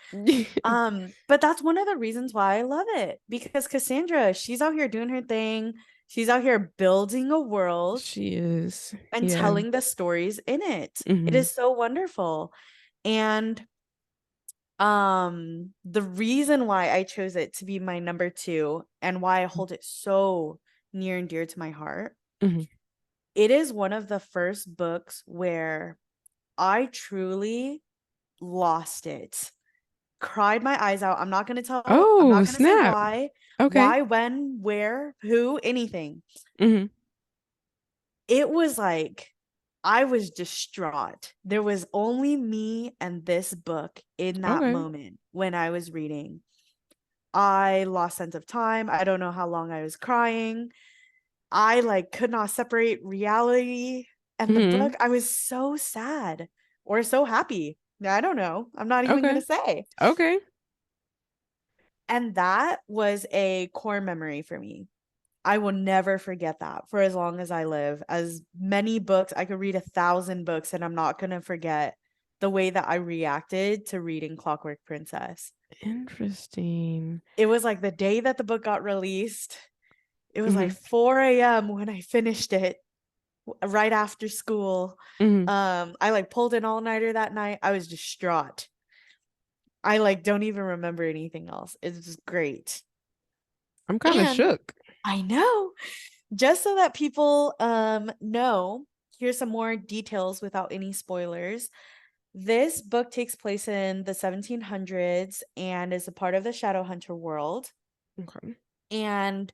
But that's one of the reasons why I love it, because Cassandra, she's out here doing her thing. She's out here building a world She is. and Yeah. telling the stories in it. It Hmm. is so wonderful. And the reason why I chose it to be my number two and why I hold it so near and dear to my heart, Hmm. it is one of the first books where I truly lost it. Cried my eyes out. I'm Oh, not going to say snap. Okay. why, when, where, who, anything. Hmm. It was like I was distraught. There was only me and this book in that Okay. moment when I was reading. I lost sense of time. I don't know how long I was crying. I like could not separate reality and the book. Hmm. I was so sad or so happy. I don't know. I'm not even going Okay. to say. Okay. And that was a core memory for me. I will never forget that for as long as I live. As many books, I could read 1,000 books and I'm not going to forget the way that I reacted to reading Clockwork Princess. Interesting. It was like the day that the book got released. It was like Hmm. 4 a.m. when I finished it right after school. Hmm. I like pulled an all-nighter that night. I was distraught. I like don't even remember anything else. It's just great. I'm kind of And shook. I know, just so that people know, here's some more details without any spoilers. This book takes place in the 1700s and is a part of the Shadowhunter world. Okay. And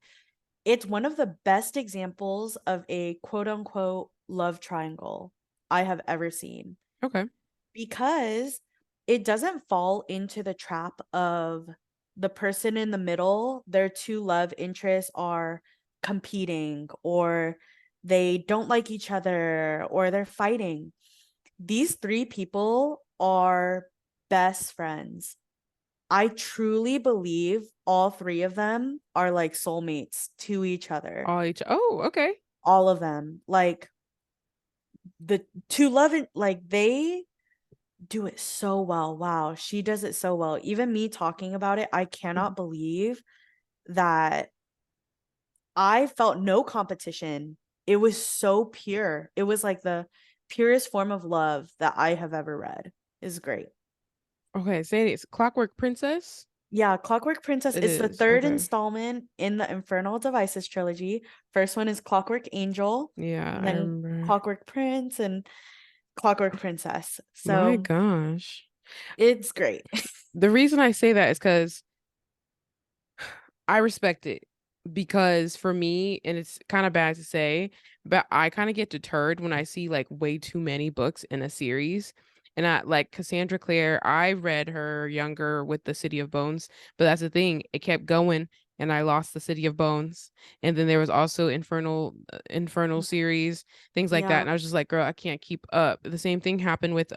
it's one of the best examples of a quote unquote love triangle I have ever seen, Okay. because it doesn't fall into the trap of the person in the middle, their two love interests are competing or they don't like each other or they're fighting. These three people are best friends. I truly believe all three of them are like soulmates to each other. Oh, okay. All of them. Like the two love it, like they do it so well. Wow, she does it so well. Even me talking about it, I Mhm. cannot believe that I felt no competition. It was so pure. It was like the purest form of love that I have ever read. Is great. Okay. Say it's Clockwork Princess. Yeah, Clockwork Princess It is the is. third Okay. installment in the Infernal Devices trilogy. First one is Clockwork Angel, Yeah, and I then remember. Clockwork Prince and Clockwork Princess. My So gosh. it's great. The reason I say that is because I respect it because for me, and it's kind of bad to say, but I kind of get deterred when I see like way too many books in a series. And I like Cassandra Clare, I read her younger with the City of Bones, but that's the thing, it kept going and I lost the City of Bones. And then there was also Infernal series, things like that. Yeah. And I was just like, girl, I can't keep up. The same thing happened with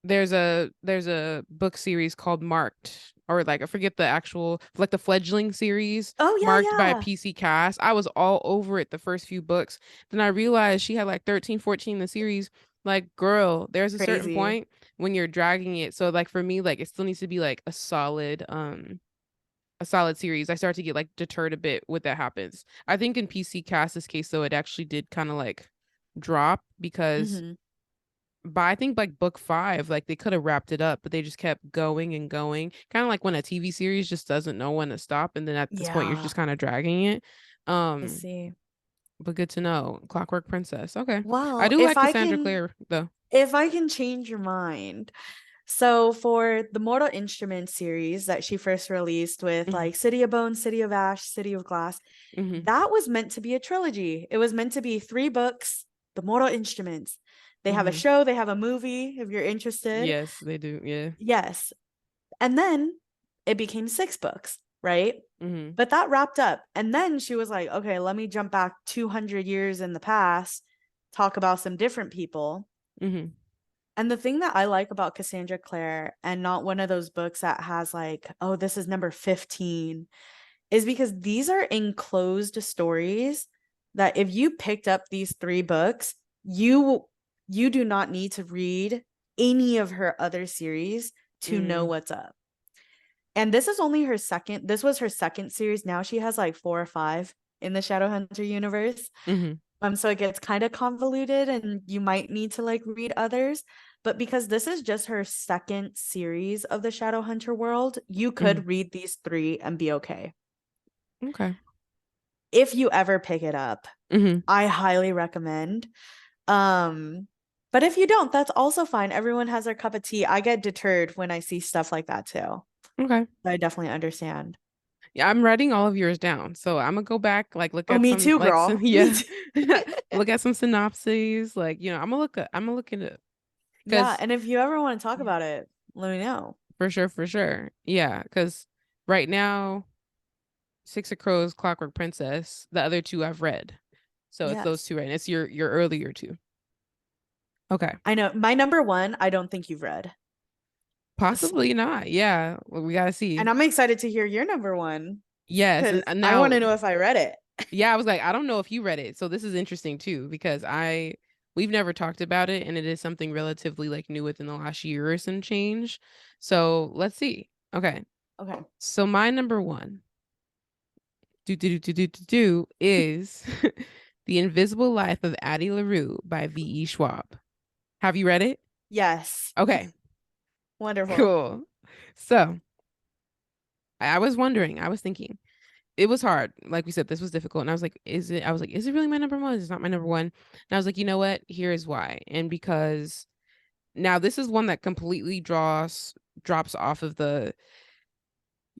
there's a book series called Marked, or like I forget the actual, like the fledgling series, Oh Marked by yeah, yeah. PC Cast. I was all over it the first few books. Then I realized she had like 13, 14 in the series. Like, girl, there's a certain Crazy. point when you're dragging it. So like for me, like it still needs to be like a solid series. I start to get like deterred a bit when that happens. I think in PC Cast's case though, it actually did kind of like drop because Hmm. But I think like book 5, like they could have wrapped it up, but they just kept going and going. Kind of like when a TV series just doesn't know when to stop, and then at this point you're Yeah, just kind of dragging it. I Um, see. but good to know. Clockwork Princess. Okay. I Well, do like Cassandra Clare though. if I can change your mind. So for the Mortal Instruments series that she first released with Hmm. like City of Bones, City of Ash, City of Glass, Hmm. that was meant to be a trilogy. It was meant to be 3 books, the Mortal Instruments. They have a Hmm. show, they have a movie if you're interested. Yes, they do. Yeah. Yes. And then it became 6 books, right? Hmm. But that wrapped up. And then she was like, okay, let me jump back 200 years in the past, talk about some different people. Hmm. And the thing that I like about Cassandra Clare and not one of those books that has like, oh, this is number 15, is because these are enclosed stories that if you picked up these 3 books, you do not need to read any of her other series to know Mm. what's up. And this was her second series. Now she has like 4 or 5 in the Shadowhunter universe. Hmm. So it gets kind of convoluted and you might need to like read others. But because this is just her second series of the Shadowhunter world, you Hmm. could read these 3 and be okay. Okay. If you ever pick it up, Hmm. I highly recommend. Um, but if you don't, that's also fine. Everyone has their cup of tea. I get deterred when I see stuff like that too. Okay. I definitely understand. Yeah, I'm writing all of yours down. So I'm gonna go back, like look Oh, at me some too, like some girl. Me yeah. too. Look at some synopses. Like, I'm gonna look at it. Yeah, Because and if you ever want to talk about it, let me know. for sure, for sure. Yeah, because right now, Six of Crows, Clockwork Princess, the other two I've read. So it's those Yes. two, right? And it's your earlier two. Okay. I know. My number one, I don't think you've read. Possibly not. Yeah. Well, we gotta see. And I'm excited to hear your number one Yes. And because I want now, to know if I read it. yeah, I was like, I don't know if you read it. So this is interesting too, because we've never talked about it, and it is something relatively like new within the last year or some change. So let's see. Okay. Okay. So my number one is The Invisible Life of Addie LaRue by V.E. Schwab. Have you read it? Yes. Okay, Wonderful. cool. So I was wondering, I was thinking, it was hard. Like we said, this was difficult. And I was like, is it really my number one? It's not my number one. And I was like, you know what? Here is why. And because now this is one that completely drops off of the,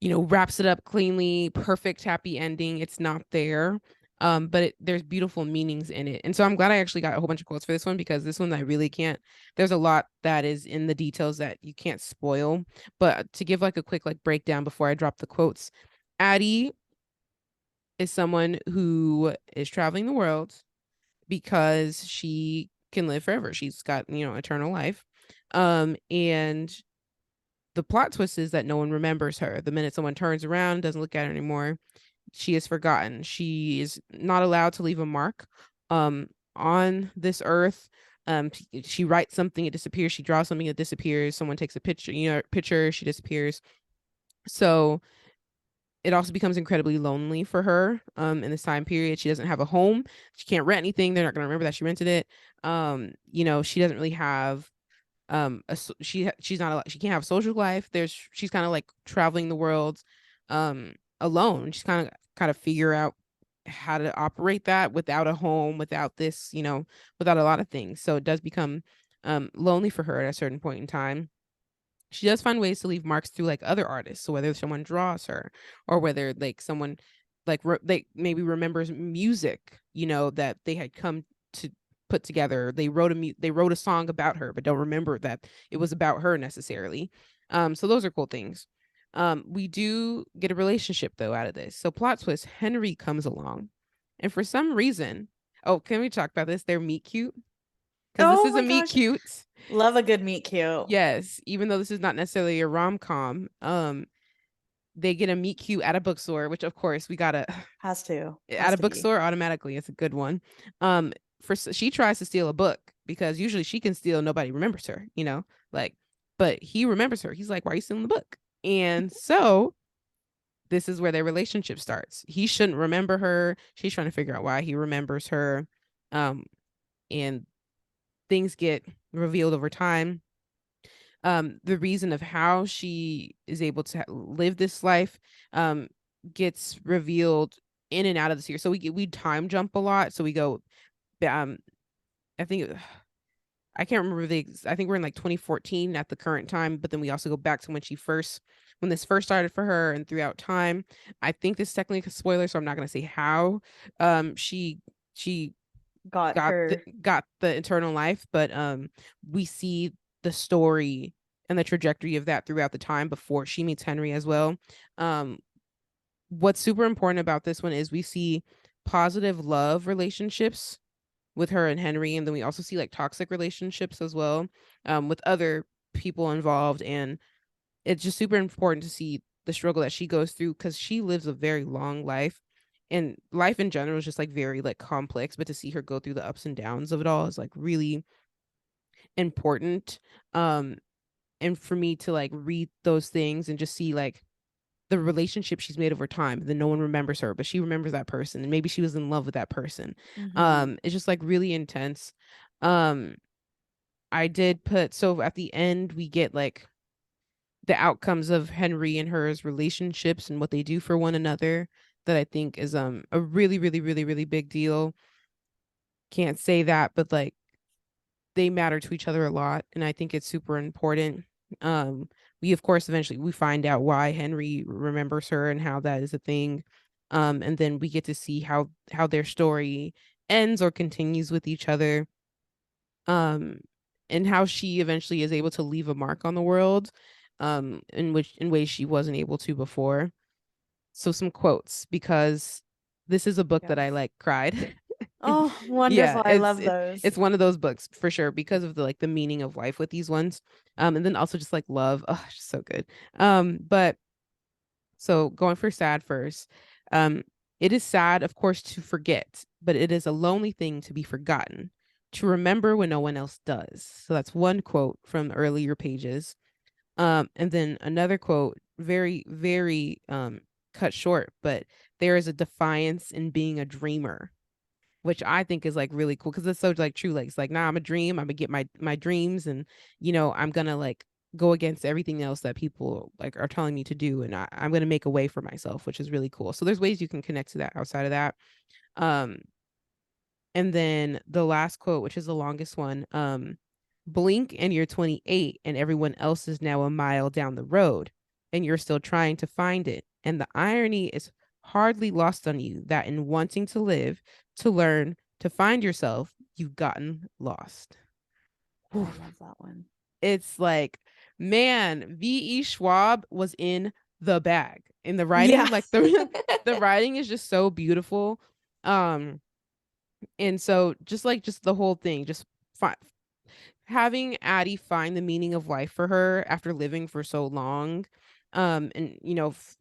wraps it up cleanly, perfect happy ending. It's not there. But there's beautiful meanings in it. And so I'm glad I actually got a whole bunch of quotes for this one, because this one I really can't. There's a lot that is in the details that you can't spoil. But to give like a quick like breakdown before I drop the quotes, Addie is someone who is traveling the world because she can live forever. She's got, eternal life. And the plot twist is that no one remembers her. The minute someone turns around, doesn't look at her anymore, she is forgotten. She is not allowed to leave a mark on this earth. She writes something, it disappears. She draws something, it disappears. Someone takes a picture, she disappears. So it also becomes incredibly lonely for her in this time period. She doesn't have a home. She can't rent anything. They're not going to remember that she rented it. She doesn't really have she's not she can't have a social life. She's kind of like traveling the world alone. She's kind of figure out how to operate that without a home, without this, without a lot of things. So it does become lonely for her at a certain point in time. She does find ways to leave marks through like other artists. So whether someone draws her, or whether like someone like they maybe remembers music, that they had come to put together. They wrote a song about her, but don't remember that it was about her necessarily. So those are cool things. We do get a relationship though out of this. So plot twist: Henry comes along, and for some reason, oh, can we talk about this? They're meet cute, because this Oh is a my meet gosh. cute. Love a good meet cute. Yes, even though this is not necessarily a rom-com, they get a meet cute at a bookstore, which of course we gotta Has to. at Has a to be. bookstore automatically. It's a good one. Um, she tries to steal a book because usually she can steal, nobody remembers her, like, but he remembers her. He's like, "Why are you stealing the book?" And so this is where their relationship starts. He shouldn't remember her. She's trying to figure out why he remembers her. And things get revealed over time. The reason of how she is able to live this life um gets revealed in and out of the series. So we time jump a lot. So we go um I think I can't remember I think we're in like 2014 at the current time, but then we also go back to when this first started for her and throughout time. I think this is technically a spoiler, so I'm not gonna say how she Got her. got the eternal life, but we see the story and the trajectory of that throughout the time before she meets Henry as well. Um, what's super important about this one is we see positive love relationships with her and Henry, and then we also see like toxic relationships as well, with other people involved, and it's just super important to see the struggle that she goes through because she lives a very long life, and life in general is just like very like complex, but to see her go through the ups and downs of it all is like really important. um and for me to like read those things and just see like the relationship she's made over time, then no one remembers her but she remembers that person, and maybe she was in love with that person. Mhm. It's just like really intense. um I did put, so at the end we get like the outcomes of Henry and hers relationships and what they do for one another, that I think is a really really really really big deal. Can't say that, but like they matter to each other a lot, and I think it's super important. um we of course eventually we find out why Henry remembers her and how that is a thing. And then we get to see how their story ends or continues with each other. um and how she eventually is able to leave a mark on the world, in ways she wasn't able to before. So some quotes, because this is a book that I Yes. like cried. Oh, Yeah, wonderful. I love those. it's one of those books for sure because of the meaning of life with these ones. And then also just like love. Oh, just so good. But so going for sad first. Um, it is sad, of course, to forget, but it is a lonely thing to be forgotten, to remember when no one else does. So that's one quote from earlier pages. And then another quote, very, very cut short, but there is a defiance in being a dreamer, which I think is like really cool because it's so like true. Like it's like, nah, I'm a dream. I'm gonna get my dreams, and I'm gonna like go against everything else that people like are telling me to do, and I'm gonna make a way for myself, which is really cool. So there's ways you can connect to that outside of that. Um, and then the last quote, which is the longest one, blink and you're 28 and everyone else is now a mile down the road and you're still trying to find it. And the irony is hardly lost on you that in wanting to live, to learn, to find yourself, you've gotten lost. I Whew. love that one. It's like, man, V.E. Schwab was in the bag in the writing. Yeah. Like the writing is just so beautiful. Um, and so just the whole thing, just fi- having Addie find the meaning of life for her after living for so long, and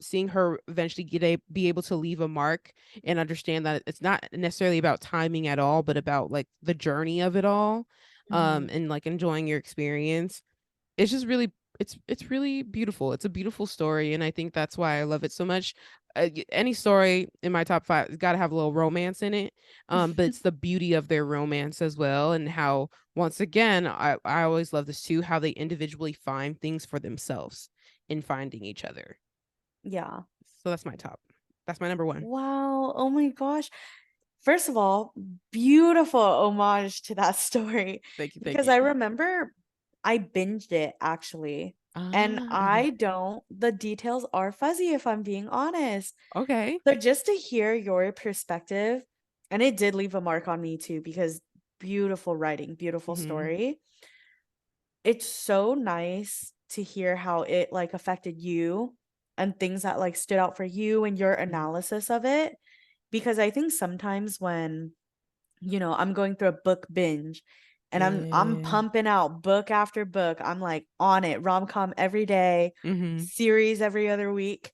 seeing her eventually be able to leave a mark and understand that it's not necessarily about timing at all, but about like the journey of it all, Mhm. and like enjoying your experience. It's just really it's really beautiful. It's a beautiful story, and I think that's why I love it so much. Any story in my top five has got to have a little romance in it, but it's the beauty of their romance as well, and how once again I always love this too, how they individually find things for themselves in finding each other. Yeah. So that's my top. That's my number one. Wow. Oh my gosh. First of all, beautiful homage to that story Thank you, thank because you. I remember I binged it actually. And Ah, I don't, the details are fuzzy if I'm being honest. okay. So just to hear your perspective, and it did leave a mark on me too, because beautiful writing, beautiful Hmm. story. It's so nice to hear how it like affected you and things that like stood out for you and your analysis of it. Because I think sometimes when, I'm going through a book binge and I'm Yeah. pumping out book after book, I'm like on it, rom-com every day, Hmm. series every other week.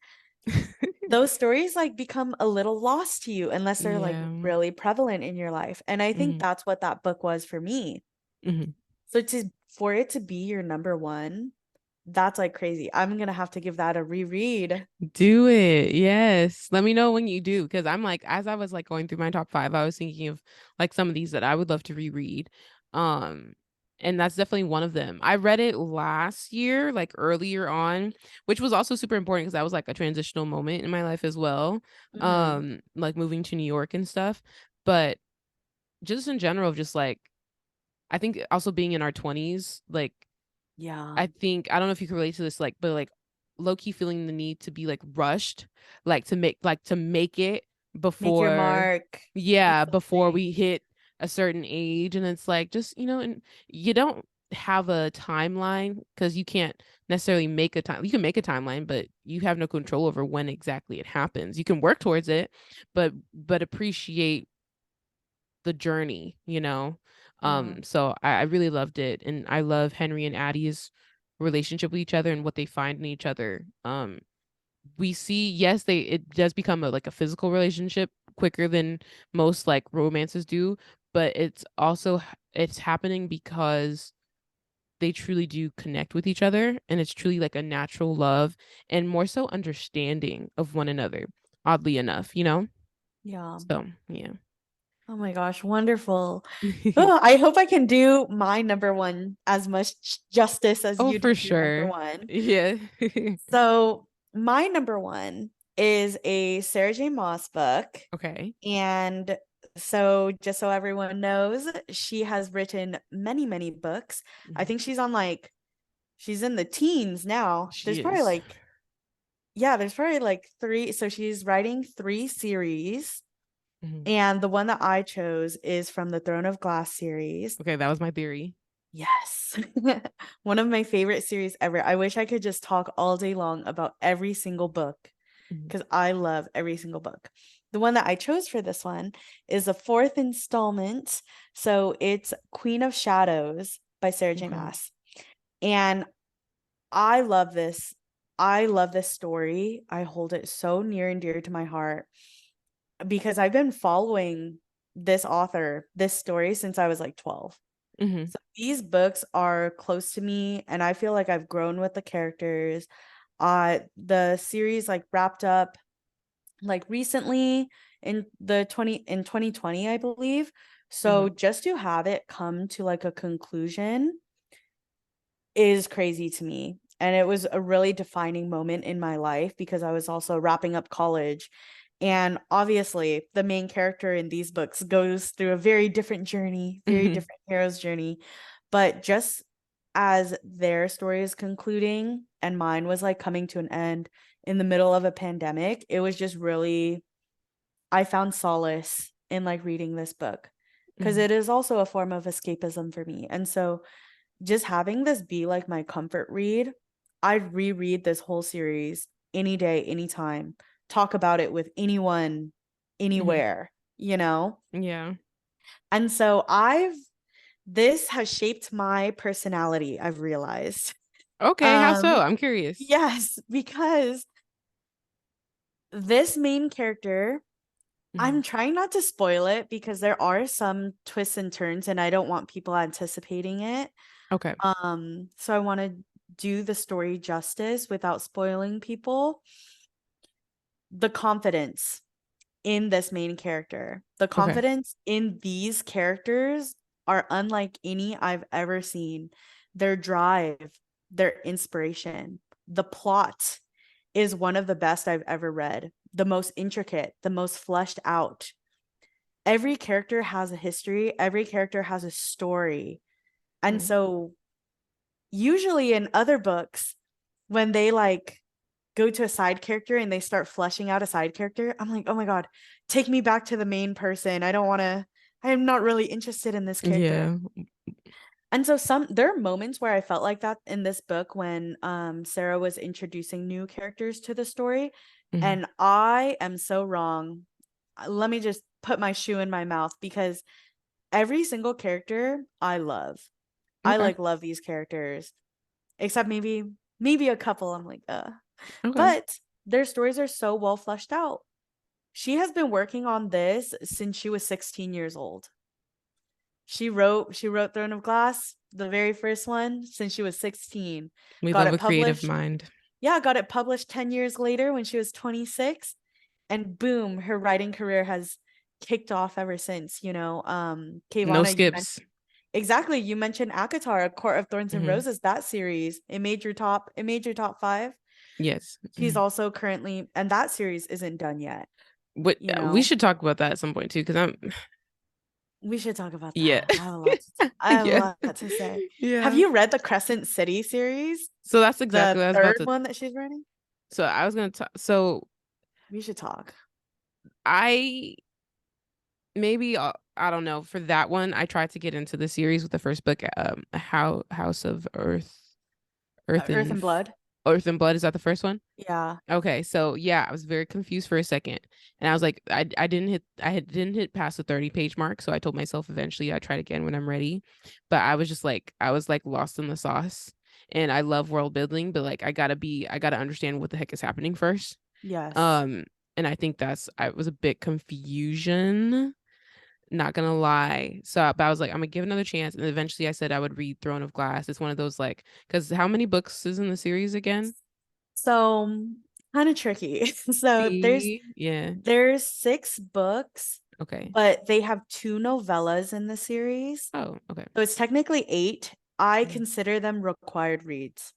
Those stories like become a little lost to you unless they're like Yeah. really prevalent in your life. And I think Hmm. that's what that book was for me. Hmm. So for it to be your number one, that's like crazy. I'm gonna have to give that a reread. Do it. Yes. Let me know when you do. Because I'm like, as I was like going through my top five, I was thinking of like some of these that I would love to reread. Um, and that's definitely one of them. I read it last year, like earlier on, which was also super important because that was like a transitional moment in my life as well. Mhm. Like moving to New York and stuff. But just in general, just like I think also being in our 20s, like Yeah. I think I don't know if you can relate to this, like, but like low key feeling the need to be like rushed, like to make it Make your before, mark in yeah, before something. we hit a certain age. And it's like just, and you don't have a timeline because you can't necessarily make a time. You can make a timeline, but you have no control over when exactly it happens. You can work towards it, but appreciate the journey, you know? Yeah. So I really loved it. And I love Henry and Addie's relationship with each other and what they find in each other. We see, yes, it does become a like a physical relationship quicker than most like romances do, but it's happening because they truly do connect with each other, and it's truly like a natural love and more so understanding of one another, oddly enough, you know? Yeah. So yeah. Oh my gosh, wonderful. Oh, I hope I can do my number one as much justice as Oh, you for did your number sure. one. Yeah. So, my number one is a Sarah J. Maas book. Okay. And so, just so everyone knows, she has written many, many books. I Mhm. think she's in the teens now. She is. There's probably like three. So, she's writing three series. Mhm. And the one that I chose is from the Throne of Glass series. Okay, that was my theory. Yes. One of my favorite series ever. I wish I could just talk all day long about every single book Mhm. because I love every single book. The one that I chose for this one is a fourth installment. So it's Queen of Shadows by Sarah J. Okay. Maas. And I love this. I love this story. I hold it so near and dear to my heart because I've been following this author, this story since I was like 12. Mhm. So these books are close to me and I feel like I've grown with the characters. The series like wrapped up like recently in 2020, I believe. So Mhm. just to have it come to like a conclusion is crazy to me. And it was a really defining moment in my life because I was also wrapping up college. And obviously, the main character in these books goes through a very different journey, very Mhm. different hero's journey. But just as their story is concluding and mine was like coming to an end in the middle of a pandemic, it was just really, I found solace in like reading this book because Mhm. it is also a form of escapism for me. And so just having this be like my comfort read, I'd reread this whole series any day, anytime, talk about it with anyone, Mhm. anywhere, you know? Yeah. And so this has shaped my personality, I've realized. Okay, how Um, so? I'm curious. yes, because this main character, Mhm. I'm trying not to spoil it because there are some twists and turns and I don't want people anticipating it. Okay. So I want to do the story justice without spoiling people. The confidence in this main character, the Okay. confidence in these characters are unlike any I've ever seen. Their drive, their inspiration, the plot is one of the best I've ever read. The most intricate, the most fleshed out. Every character has a history, every character has a story. And Mhm. so usually in other books, when they like go to a side character and they start fleshing out a side character, I'm like, oh my God, take me back to the main person. I am not really interested in this character. Yeah. And so there are moments where I felt like that in this book when Sarah was introducing new characters to the story. Mhm. And I am so wrong. Let me just put my shoe in my mouth because every single character I love. I Okay. like love these characters except maybe a couple I'm like Okay. but their stories are so well fleshed out. She has been working on this since she was 16 years old. She wrote Throne of Glass, the very first one, since she was 16. We Got love it a creative published. mind. Yeah, got it published 10 years later when she was 26, and boom, her writing career has kicked off ever since, No KaVonna, you mentioned, skips. exactly. You mentioned Akatar, Court of Thorns and Hmm. Roses, that series. It made your top 5. Yes. She's also currently, and that series isn't done yet, But you we know. should talk about that at some point too, because I'm We should talk about yeah. that. I have a Yeah. lot to say. Have Yeah. you read the Crescent City series? So that's exactly The what I was about third to. one that she's writing? So I was gonna talk. So We should talk. I maybe I don't know. For that one, I tried to get into the series with the first book, how House of Earth and Blood. Earth and Blood. Is that the first one? Yeah. Okay, so yeah, I was very confused for a second, and I was like, didn't hit past the 30-page mark, so I told myself eventually I'd try it again when I'm ready, but I was like lost in the sauce, and I love world building, but like I gotta understand what the heck is happening first, Yes. um, and I think I was a bit confusion, not gonna lie, so but I was like I'm gonna give it another chance, and eventually I said I would read Throne of Glass. It's one of those like because how many books is in the series again? So kind of tricky. So there's See, yeah. there's 6 books, Okay. but they have 2 novellas in the series. Oh, okay. So it's technically 8. I Mhm. consider them required reads.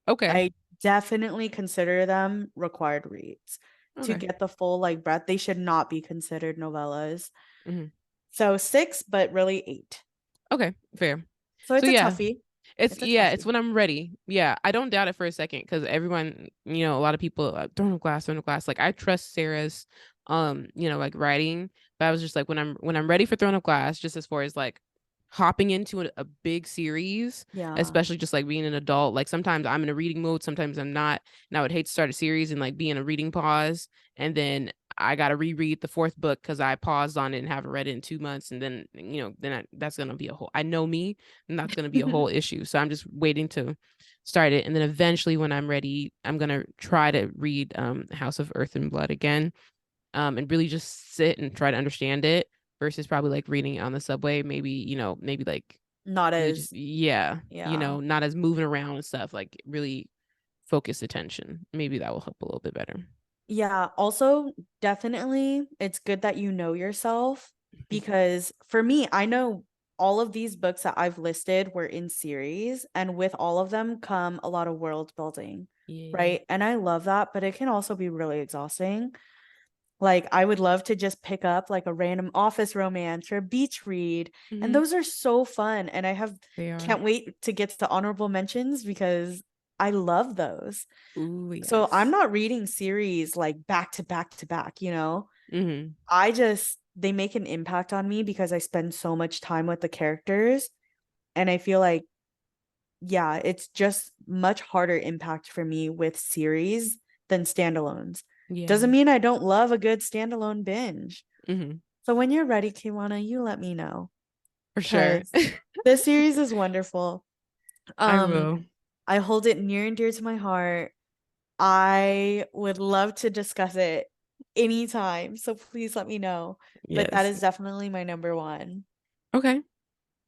Okay. I definitely consider them required reads to Okay. get the full like breadth. They should not be considered novellas. Hmm. So 6, but really 8. Okay. Fair. So So it's a yeah, toughie. it's It's a yeah, it's toughie. when I'm ready. Yeah, I don't doubt it for a second because everyone, a lot of people, Throne of Glass. Like I trust Sarah's, like writing. But I was just like when I'm ready for Throne of Glass, just as far as like hopping into a big series, Yeah. especially just like being an adult. Like sometimes I'm in a reading mode, sometimes I'm not, and I would hate to start a series and like be in a reading pause, and then I got to reread the fourth book because I paused on it and haven't read it in 2 months, and then that's gonna be a whole. I know me, and that's going to be a whole issue. So I'm just waiting to start it. And then eventually, when I'm ready, I'm going to try to read House of Earth and Blood again, and really just sit and try to understand it versus probably like reading it on the subway. Maybe, maybe like Not really just, as yeah, yeah. not as moving around and stuff, like really focus attention. Maybe that will help a little bit better. Yeah, also definitely it's good that you know yourself because for me, I know all of these books that I've listed were in series and with all of them come a lot of world building, Yeah. right? And I love that, but it can also be really exhausting. Like I would love to just pick up like a random office romance or a beach read, and Hmm. those are so fun and I have They are. can't wait to get to honorable mentions because I love those. Ooh, So I'm yes. not reading series like back to back to back, you know? Hmm. They make an impact on me because I spend so much time with the characters. And I feel like, yeah, it's just much harder impact for me with series than standalones. Yeah. Doesn't mean I don't love a good standalone binge. Hmm. So when you're ready, KaVonna, you let me know. For sure. Cause this series is wonderful. I Um, will. I hold it near and dear to my heart. I would love to discuss it anytime. So please let me know. But that Yes. is definitely my number one. Okay.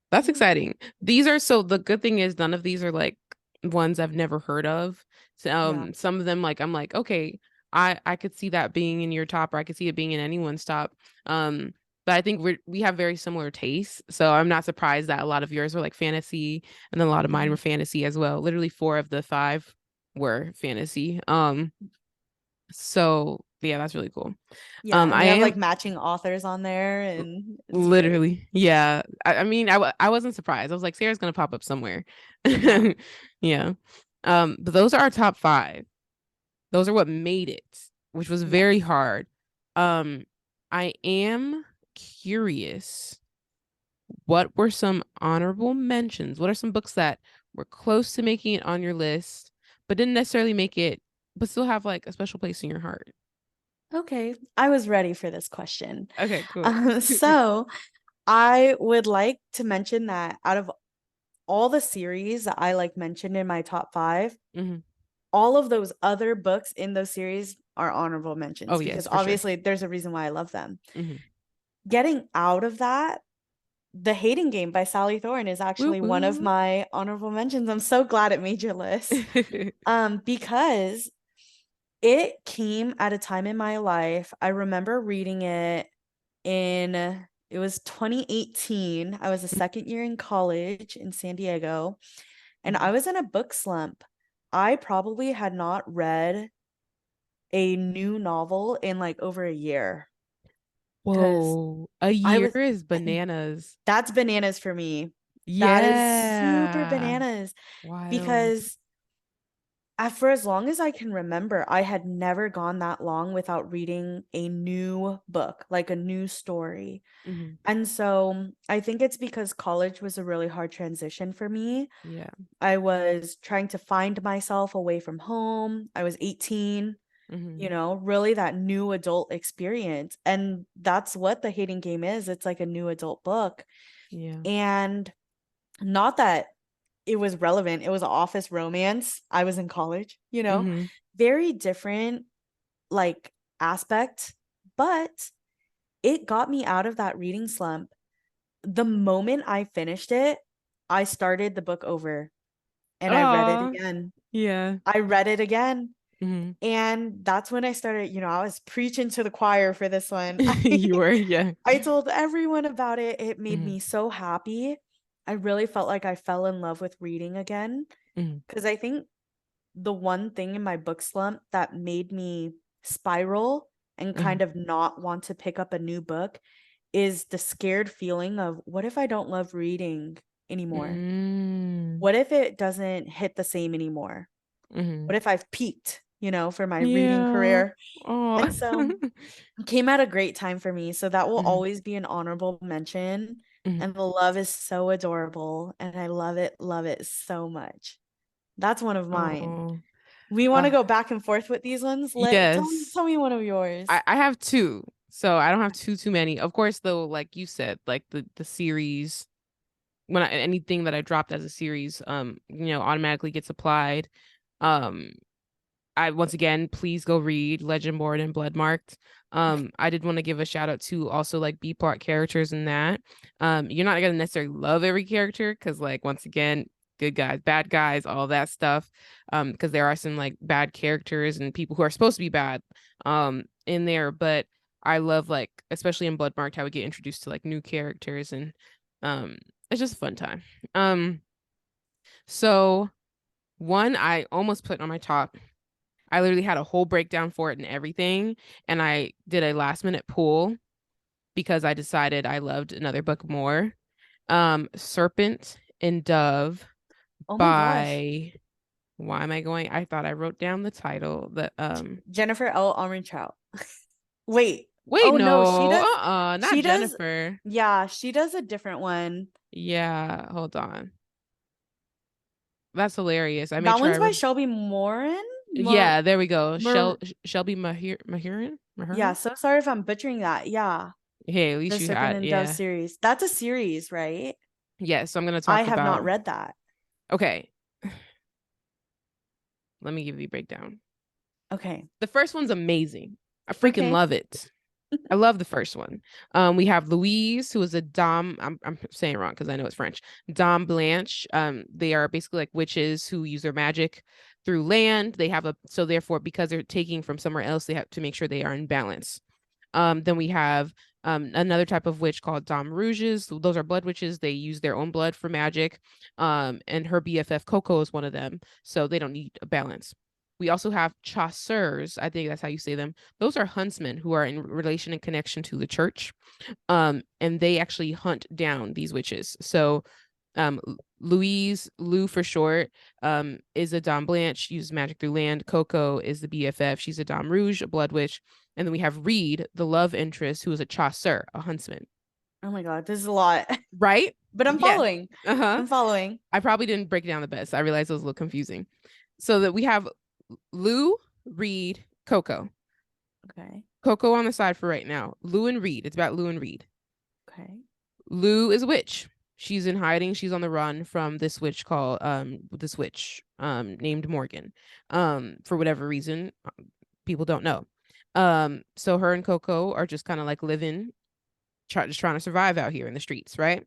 That's Yeah. exciting. These are so the good thing is none of these are like ones I've never heard of. So, Yeah. some of them like I'm like, okay, I could see that being in your top, or I could see it being in anyone's top. But I think we have very similar tastes. So I'm not surprised that a lot of yours were like fantasy and then a lot of mine were Mhm. fantasy as well. Literally 4 of the 5 were fantasy. So yeah, that's really cool. Yeah. And I we have like am matching authors on there and it's great. literally, yeah. I mean, I wasn't surprised. I was like, Sarah's gonna pop up somewhere. Yeah. Yeah. But those are our top 5. Those are what made it, which was very Yes. hard. Um, I am curious, what were some honorable mentions? What are some books that were close to making it on your list, but didn't necessarily make it, but still have like a special place in your heart? Okay. I was ready for this question. Okay, cool. So I would like to mention that out of all the series that I like mentioned in my top 5, Hmm. all of those other books in those series are honorable Oh mentions because yes, for sure. obviously there's a reason why I love them. Hmm. Getting out of that, The Hating Game by Sally Thorne is Woo actually one of woo. my honorable mentions. I'm so glad it made your list. Because it came at a time in my life. I remember reading it in It was 2018. I was a second year in college in San Diego, and I Mhm. was in a book slump. I probably had not read a new novel in like over a year because Whoa, a I year was is bananas. that's bananas for me. That is super Yeah. bananas Wild. because for as long as I can remember, I had never gone that long without reading a new book, like a new story. Hmm. And so I think it's because college was a really hard transition for me. Yeah. I was trying to find myself away from home. I was 18, Hmm. really that new adult experience. And that's what The Hating Game is. It's like a new adult book. Yeah. And not that it was relevant, it was an office romance. I was in college, Hmm. very different like aspect, but it got me out of that reading slump. The moment I finished it, I started the book over and I read it Oh, again. yeah. I read it again. Hmm. And that's when I started, I was preaching to the choir for this one. You were, yeah. I told everyone about it. It made Hmm. me so happy. I really felt like I fell in love with reading again Hmm. because I think the one thing in my book slump that made me spiral and kind Hmm. of not want to pick up a new book is the scared feeling of what if I don't love reading anymore? Mm. What if it doesn't hit the same anymore? Hmm. What if I've peaked, for my reading Yeah. career? Oh. And so it came at a great time for me. So that will Hmm. always be an honorable mention. Hmm. And the love is so adorable. And I love it so much. That's one of mine. Oh. We want to Uh, go back and forth with these ones. yes. Tell me one of yours. I have two. So I don't have too many. Of course, though, like you said, like the series, anything that I dropped as a series, automatically gets applied. Um, I once again, please go read Legendborn and Bloodmarked. I did want to give a shout out to also like B plot characters in that. You're not gonna necessarily love every character because like once again, good guys, bad guys, all that stuff. Because there are some like bad characters and people who are supposed to be bad in there, but I love like especially in Bloodmarked how we get introduced to like new characters and um it's just a fun time. Um so one I almost put on my top. I literally had a whole breakdown for it and everything. And I did a last minute pull because I decided I loved another book more. Serpent and Dove Oh my gosh. by why am I going? I thought I wrote down the title. The Jennifer L. Armentrout. Wait. wait, Oh no, no, not she does Jennifer. yeah, she does a different one. Yeah, hold on. That's hilarious. I made That sure I one's by wrote. Shelby Morin. Yeah, there we go. Mer Shelby Mahiran? yeah, Mahiran? so sorry if I'm butchering that. Yeah. Hey, at least The you Serpent had, and Dove yeah. series. That's a series, right? Yeah, so I'm gonna I talk have not about read that. okay. Let me give you a breakdown. Okay. The first one's amazing. I freaking Okay. love it. I love the first one. We have Louise, who is a Dom. I'm saying it wrong because I know it's French. Dom Blanche. They are basically like witches who use their magic through land. They have a so therefore because they're taking from somewhere else, they have to make sure they are in balance. Then we have another type of witch called Dom Rouges. Those are blood witches. They use their own blood for magic. And her BFF Coco is one of them. So they don't need a balance. We also have chasseurs. I think that's how you say them. Those are huntsmen who are in relation and connection to the church. And they actually hunt down these witches. So Louise, Lou for short, is a Dom Blanche, uses magic through land. Coco is the BFF. She's a Dom Rouge, a blood witch. And then we have Reed, the love interest, who is a chasseur, a huntsman. Oh my God, this is a lot. Right? But I'm Yeah. following. Uh-huh. I'm following. I probably didn't break it down the best. I realized it was a little confusing. So that we have Lou, Reed, Coco. Okay. Coco on the side for right now. Lou and Reed. It's about Lou and Reed. Okay. Lou is a witch. She's in hiding. She's on the run from this witch called this witch named Morgan. For whatever reason, people don't know. So her and Coco are just kind of like living, just trying to survive out here in the streets, right?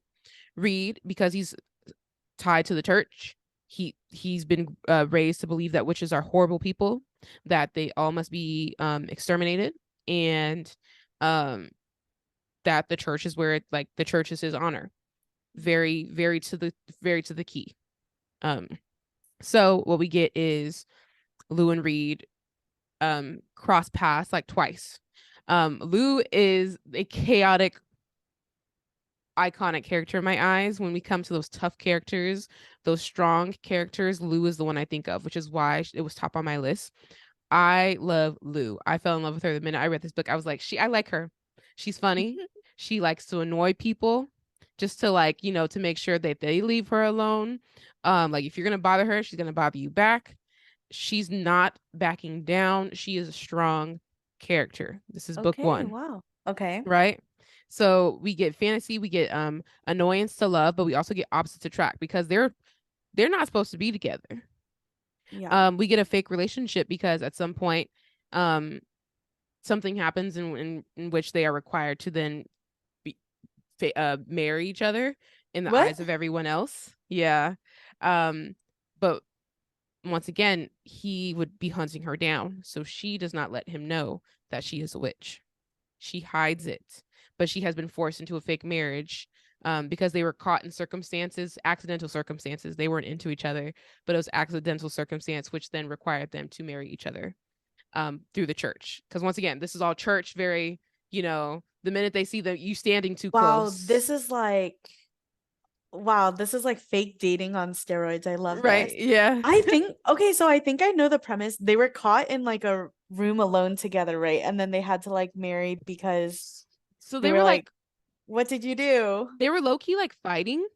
Reed, because he's tied to the church, he's been raised to believe that witches are horrible people, that they all must be exterminated, and um that the church is where like the church is his honor. Very, very to the key. Um, so what we get is Lou and Reed cross paths like twice. Lou is a chaotic, iconic character in my eyes. When we come to those tough characters, those strong characters, Lou is the one I think of, which is why it was top on my list. I love Lou. I fell in love with her the minute I read this book. I was like, I like her. She's funny. She likes to annoy people just to like, to make sure that they leave her alone. Like if you're gonna bother her, she's gonna bother you back. She's not backing down. She is a strong character. This is book Okay, one, wow. Okay. right? So we get fantasy, we get annoyance to love, but we also get opposites attract because they're not supposed to be together. Yeah. We get a fake relationship because at some point um something happens in which they are required to then be, marry each other in the What? eyes of everyone else. Yeah. But once again, he would be hunting her down, so she does not let him know that she is a witch. She hides it, but she has been forced into a fake marriage because they were caught in circumstances, accidental circumstances. They weren't into each other, but it was accidental circumstance, which then required them to marry each other through the church. Because once again, this is all church, very, the minute they see you standing too Wow, close. this is like fake dating on steroids. I love Right. this. Yeah. I think okay, so I think I know the premise. They were caught in like a room alone together, right? And then they had to like marry because So they were like, "What did you do?" they were low key like fighting,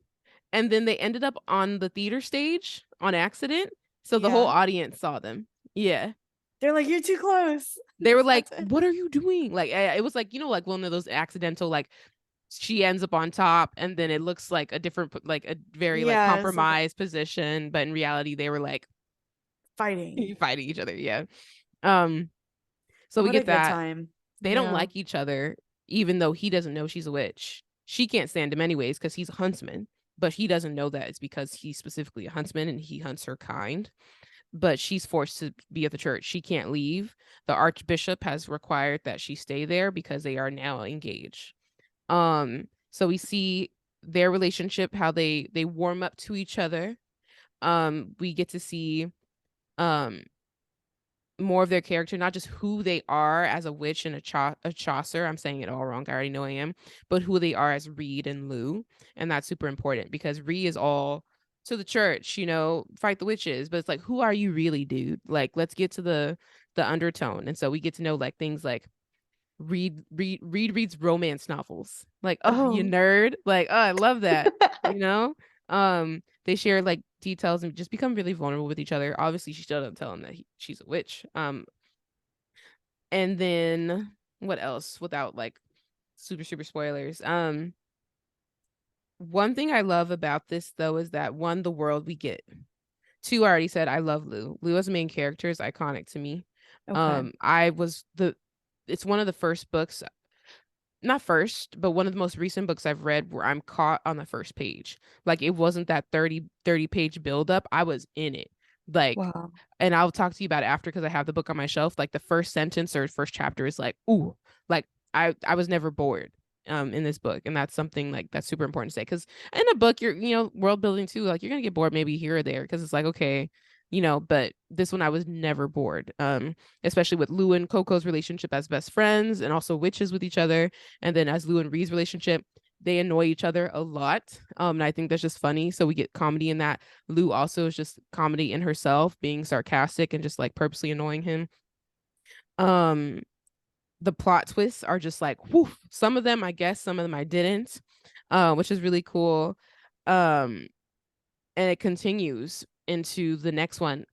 and then they ended up on the theater stage on accident. So the whole Yeah. audience saw them. Yeah. They're like, "You're too close." They were like, That's it. "What are you doing?" Like it was like like one of those accidental like she ends up on top, and then it looks like a different like a very like Yeah, it's like compromised position, but in reality they were like fighting. fighting each other. Yeah. Um. So we What a get good that time. they don't Yeah. like each other, even though he doesn't know she's a witch. She can't stand him anyways because he's a huntsman, but he doesn't know that it's because he's specifically a huntsman and he hunts her kind. But she's forced to be at the church. She can't leave. The archbishop has required that she stay there because they are now engaged. So we see their relationship, how they warm up to each other. We get to see um more of their character, not just who they are as a witch and a Chaucer. I'm saying it all wrong. I already know I am, but who they are as Reed and Lou, and that's super important because Reed is all to the church, fight the witches, but it's like, who are you really, dude? Like, let's get to the undertone, and so we get to know like things like Reed reads romance novels. Like, oh, you Oh. nerd. Like, oh, I love that. You know? They share like details and just become really vulnerable with each other. Obviously, she still doesn't tell him that she's a witch. And then what else without like super spoilers? One thing I love about this though is that one, the world we get. Two, I already said I love Lou. Lou as a main character is iconic to me. Okay. I was the it's one of the first books, not first, but one of the most recent books I've read where I'm caught on the first page. Like it wasn't that 30 page buildup. I was in it. Like, Wow. and I'll talk to you about it after because I have the book on my shelf. Like the first sentence or first chapter is like, ooh, like I was never bored in this book. And that's something like that's super important to say. Cause in a book, you're, world building too, like you're gonna get bored maybe here or there because it's like, okay, but this one I was never bored. Especially with Lou and Coco's relationship as best friends and also witches with each other. And then as Lou and Reed's relationship, they annoy each other a lot. And I think that's just funny. So we get comedy in that. Lou also is just comedy in herself, being sarcastic and just like purposely annoying him. Um, the plot twists are just like, whew, some of them I guess, some of them I didn't, which is really cool. Um, and it continues into the next one.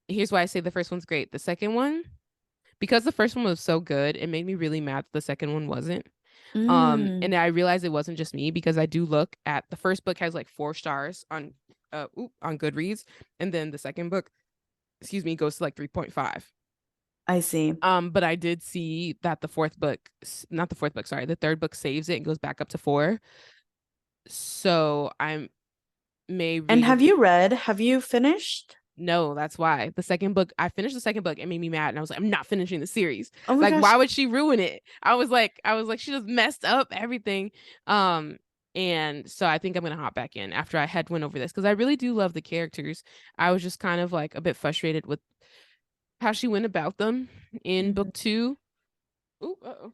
Here's why I say the first one's great. The second one, because the first one was so good, it made me really mad that the second one wasn't. Mm, And I realized it wasn't just me because I do look at the first book has like 4 stars on Goodreads, and then the second book, excuse me, goes to like 3.5. I see. But I did see that the fourth book, not the fourth book, sorry, the third book saves it and goes back up to 4. So I may And read. have you finished? No, that's why. The second book, I finished the second book. It made me mad. And I was like, I'm not finishing the series. Oh my Like, gosh. why would she ruin it? I was like, she just messed up everything. Um, and so I think I'm gonna hop back in after I had went over this because I really do love the characters. I was just kind of like a bit frustrated with how she went about them in Mhm. book two. Ooh, uh-oh.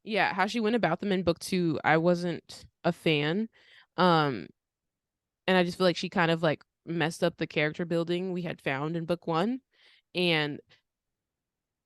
Yeah, how she went about them in book two, I wasn't a fan. Um, and I just feel like she kind of like messed up the character building we had found in book one. And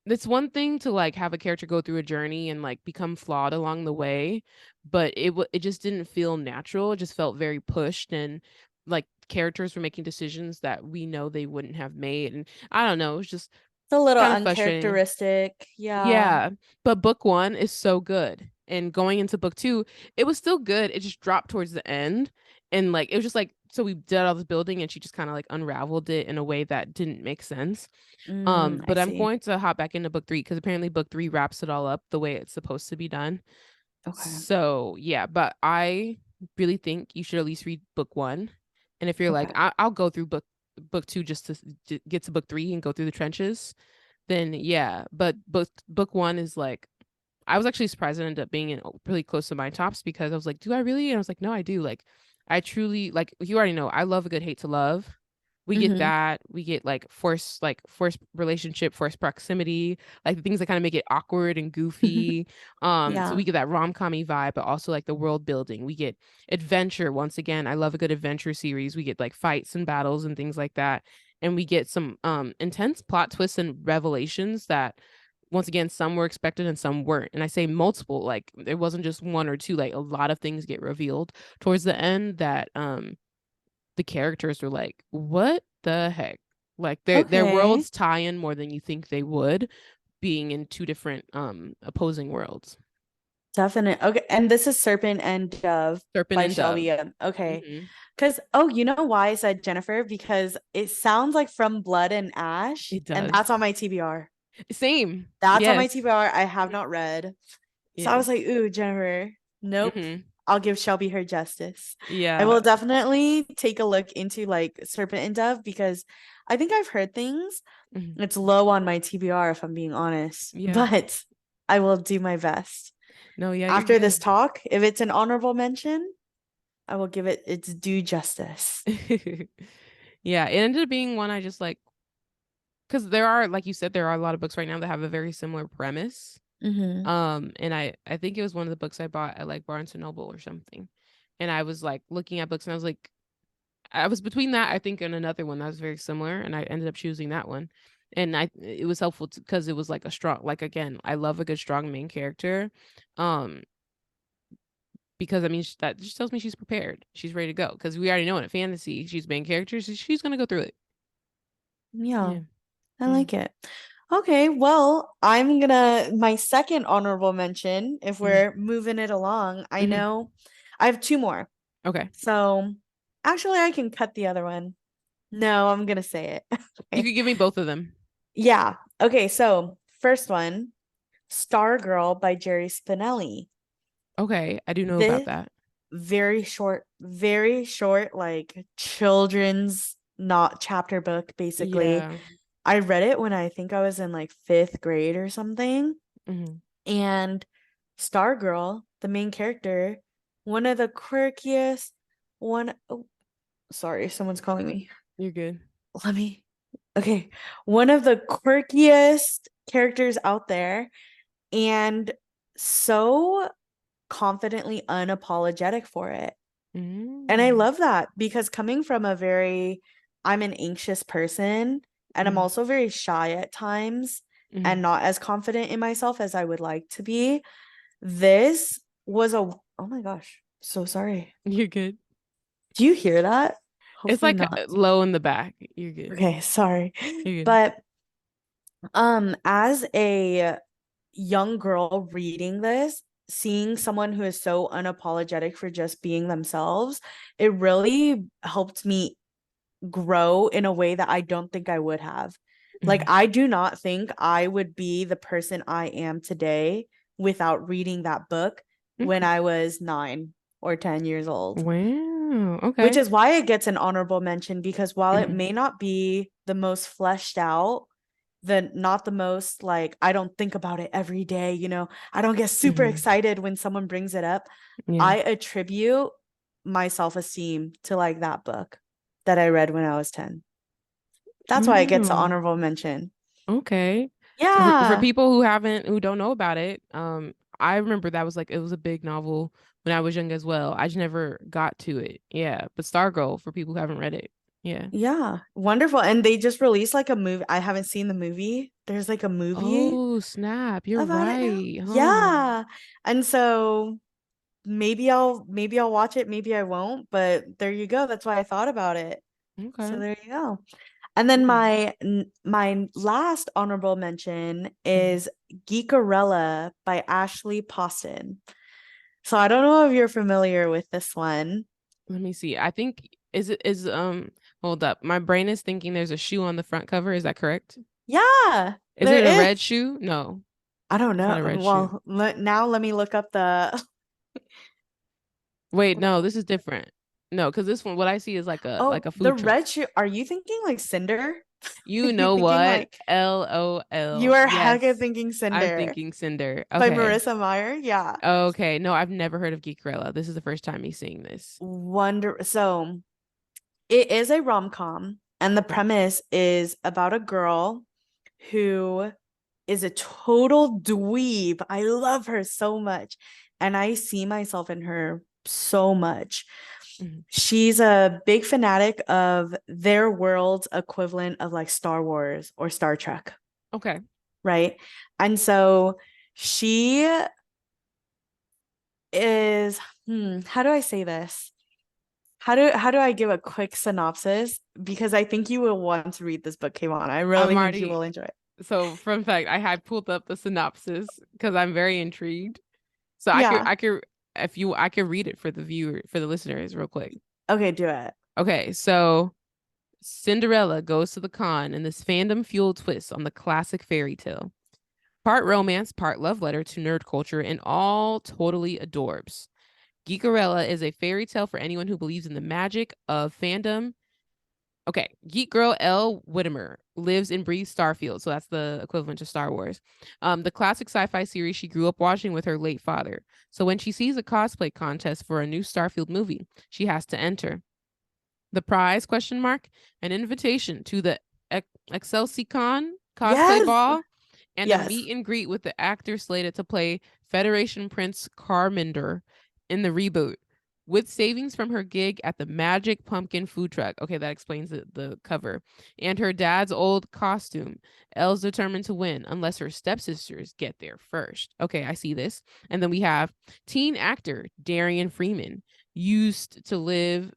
it's one thing to like have a character go through a journey and like become flawed along the way, but it just didn't feel natural. It just felt very pushed and like characters were making decisions that we know they wouldn't have made. And I don't know, it was just It's a little kind of frustrating. uncharacteristic. Yeah. Yeah, but book one is so good. And going into book two, it was still good. It just dropped towards the end. And like it was just like so we did all this building and she just kind of like unraveled it in a way that didn't make sense. I But I'm see. going to hop back into book three because apparently book three wraps it all up the way it's supposed to be done. Okay. So yeah, but I really think you should at least read book one. And if you're like, Okay. I'll go through book two just to get to book three and go through the trenches, then yeah. But book one is like I was actually surprised it ended up being in really close to my tops because I was like, do I really? And I was like, no, I do. Like, I truly like you already know I love a good hate to love. We get Mm-hmm. that. We get like forced relationship, forced proximity, like the things that kind of make it awkward and goofy. So Yeah. we get that rom-commy vibe, but also like the world building. We get adventure once again. I love a good adventure series. We get like fights and battles and things like that. And we get some intense plot twists and revelations that once again some were expected and some weren't. And I say multiple, like there wasn't just one or two, like a lot of things get revealed towards the end that the characters are like, what the heck? Like their Okay. worlds tie in more than you think they would, being in two different opposing worlds. Definite. Okay. And this is Serpent and Dove Serpent by and Dove. Shelby. Okay. Hmm. Because, oh, you know why I said Jennifer? Because it sounds like From Blood and Ash, It and does. that's on my TBR. Same. That's on my Yes. TBR. I have Mhm. not read. So I Yeah. was like, ooh, Jennifer. Nope. Hmm. I'll give Shelby her justice. I Yeah. will definitely take a look into like Serpent and Dove because I think I've heard things. Hmm. It's low on my TBR if I'm being honest, Yeah. but I will do my best. No, yeah, you're After this good. talk, if it's an honorable mention, I will give it its due justice. Yeah, it ended up being one I just like because there are, like you said, there are a lot of books right now that have a very similar premise. Mm-hmm. And I think it was one of the books I bought at like Barnes and Noble or something. And I was like looking at books and I was like, I was between that, I think, and another one that was very similar, and I ended up choosing that one. And it was helpful because it was like a strong, like again, I love a good strong main character. Um, because I mean that just tells me she's prepared, she's ready to go. Because we already know in a fantasy, she's main character, so she's gonna go through it. Yeah, Yeah, I yeah. like it. Okay, well, I'm gonna my second honorable mention, if Hmm. we're moving it along, I Hmm. know I have two more. Okay, So actually I can cut the other one. No, I'm gonna say it. you Okay. could give me both of them. Yeah. Okay, so first one, Stargirl by Jerry Spinelli. Okay, I do know about This that. very short, like children's not chapter book, basically. Yeah. I read it when I think I was in like fifth grade or something. Hmm. And Stargirl, the main character, one of the quirkiest, one oh, sorry, someone's calling me. You're good. Let me, okay. One of the quirkiest characters out there, and so confidently unapologetic for it. And I Mm. love that because coming from I'm an anxious person and I'm Hmm. also very shy at times Hmm. and not as confident in myself as I would like to be. This was oh my gosh, so sorry. You're good. Do you hear that? It's Hopefully like not. low in the back. You're good. Okay, sorry. You're good. But as a young girl reading this, seeing someone who is so unapologetic for just being themselves, it really helped me grow in a way that I don't think I would have. Like, Hmm. I do not think I would be the person I am today without reading that book when Okay. I was 9 or 10 years old. Wow. Oh, which okay. is why it gets an honorable mention, because while it Mhm. may not be the most fleshed out, the not the most like, I don't think about it every day, I don't get super Mhm. excited when someone brings it up. Yeah. I attribute my self-esteem to like that book that I read when I was 10. That's why it gets an Oh, honorable mention. okay. So for Yeah. people who don't know about it, I remember that was like it was a big novel when I was young as well. I just never got to it. Yeah, but Stargirl for people who haven't read it. Yeah. Yeah. Wonderful. And they just released like a movie. I haven't seen the movie. There's like a movie Oh, snap. You're about it now. right, huh? Yeah. And so maybe I'll watch it, maybe I won't, but there you go. That's why I thought about it. So Okay. there you go. And then Okay. my last honorable mention Mhm. is Geekarella by Ashley Poston. So I don't know if you're familiar with this one. Let me see. I think is hold up. My brain is thinking there's a shoe on the front cover. Is that correct? Yeah, Is there it a is. red shoe? No, I don't it's know. not a red shoe. Well, now let me look up the. Wait, no, this is different. No, because this one, what I see is like Oh, a the food truck. red shoe. Are you thinking like Cinder? Are You you know thinking what? like you LOL. are hecka Yes, thinking I'm Cinder thinking Cinder. by Okay. Marissa Meyer? Yeah. Okay. No, I've never heard of Geekrella. This is the first time me seeing this. So it is a rom-com, and the Okay. premise is about a girl who is a total dweeb. I love her so much, and I see myself in her so much. Mhm. She's a big fanatic of their world's equivalent of like Star Wars or Star Trek, Okay. right? And so she is, how do I say this? How do I give a quick synopsis? Because I think you will want to read this book, KaVonna. I I'm really think you already will enjoy it. so fun fact, I had pulled up the synopsis because I'm very intrigued. So Yeah. I could if you I could read it for the viewer for the listeners real quick. Okay, do it. Okay, so Cinderella goes to the con in this fandom fueled twist on the classic fairy tale. Part romance, part love letter to nerd culture, and all totally adorbs. Geekarella is a fairy tale for anyone who believes in the magic of fandom. Okay, Geek Girl Elle Whittimer lives and breathes Starfield, so that's the equivalent to Star Wars. The classic sci-fi series she grew up watching with her late father. So when she sees a cosplay contest for a new Starfield movie, she has to enter. The prize question mark an invitation to the Excelsior cosplay Yes. ball and a Yes. meet and greet with the actor slated to play Federation Prince Carminder in the reboot. With savings from her gig at the Magic Pumpkin food truck. Okay, that explains the cover. And her dad's old costume. Elle's determined to win unless her stepsisters get there first. Okay, I see this. And then we have teen actor Darian Freeman used to live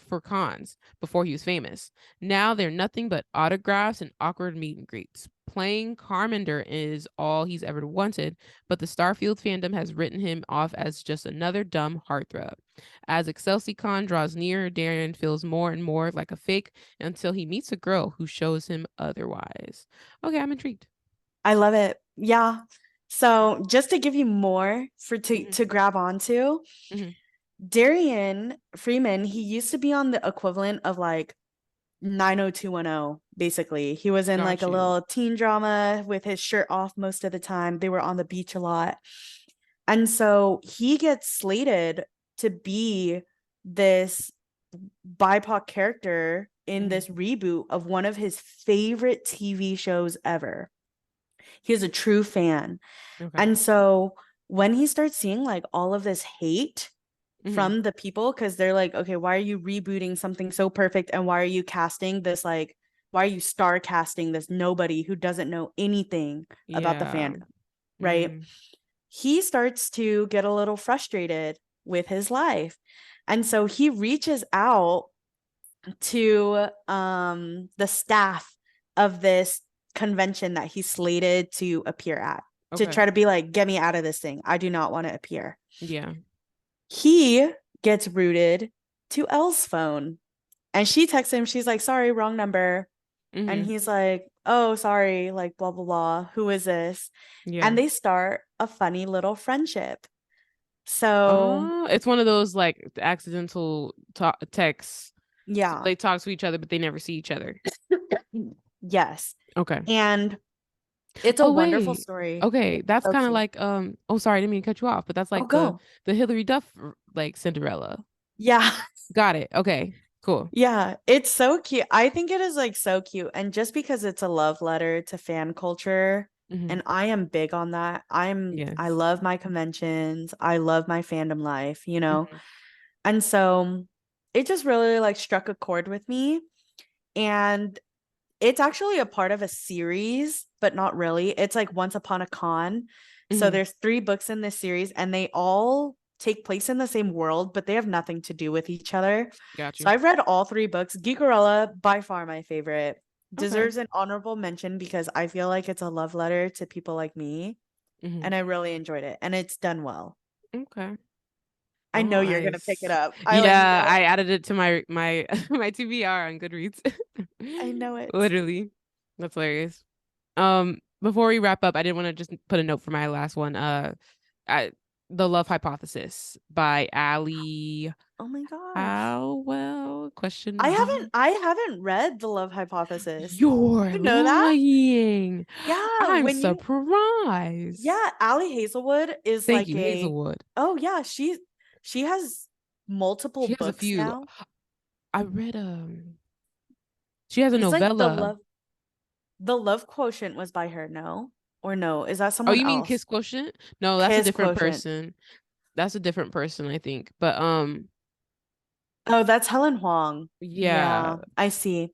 for cons before he was famous. Now they're nothing but autographs and awkward meet and greets. Playing Carminder is all he's ever wanted, but the Starfield fandom has written him off as just another dumb heartthrob. As ExcelsiCon draws near, Darren feels more and more like a fake until he meets a girl who shows him otherwise. Okay, I'm intrigued. I love it. Yeah. So just to give you more for Hmm. to grab onto, Hmm. Darian Freeman, he used to be on the equivalent of like 90210, basically. He was in like Got a you. little teen drama with his shirt off most of the time. They were on the beach a lot. And so he gets slated to be this BIPOC character in Hmm. this reboot of one of his favorite TV shows ever. He is a true fan. Okay. And so when he starts seeing like all of this hate Hmm. from the people, because they're like, okay, why are you rebooting something so perfect? And why are you casting this like, why are you star casting this nobody who doesn't know anything about the Yeah. fandom? Right. Hmm. He starts to get a little frustrated with his life. And so he reaches out to the staff of this convention that he's slated to appear at, to Okay. try to be like, get me out of this thing. I do not want to appear. Yeah. He gets rooted to Elle's phone, and she texts him. She's like, sorry, wrong number. And Hmm. he's like, oh, sorry, like blah blah blah, who is this? Yeah. And they start a funny little friendship. So, Oh, it's one of those like accidental texts. So yeah. they talk to each other, but they never see each other. Yes. Okay. And it's a Oh wonderful wait. story. Okay, It's that's so kind of cute. like oh sorry, I didn't mean to cut you off, but that's Oh, like the go. Hillary Duff like Cinderella. Yeah. Got it. Okay. Cool. Yeah, it's so cute. I think it is like so cute. And just because it's a love letter to fan culture, Hmm. and I am big on that. I Yes. love my conventions. I love my fandom life, you know. Hmm. And so it just really like struck a chord with me. And it's actually a part of a series, but not really. It's like Once Upon a Con. So Hmm. there's 3 books in this series, and they all take place in the same world, but they have nothing to do with each other. Got So you. I've read all 3 books. Geekerella, by far my favorite, Okay. deserves an honorable mention because I feel like it's a love letter to people like me, Hmm. and I really enjoyed it, and it's done well. Okay. I Oh, know you're gonna pick it nice. up. I like Yeah, know I it. added it to my my TBR on Goodreads. I know it. Literally. That's hilarious. Before we wrap up, I did want to just put a note for my last one. I, The Love Hypothesis by Ali Oh my gosh. Howell question mark. I haven't read The Love Hypothesis. You're You know that? lying. Yeah, I'm when you surprised. yeah, Allie Hazelwood is Thank like you, a Hazelwood. oh yeah, she has multiple She has a books few. now. I read she has a It's like novella. the love quotient was by her, no? Or no, is that Oh, someone you mean else? Kiss Quotient? No, that's a Kiss different quotient. person. That's a different person, I think. But Oh, that's Helen Huang. yeah, Yeah, I see.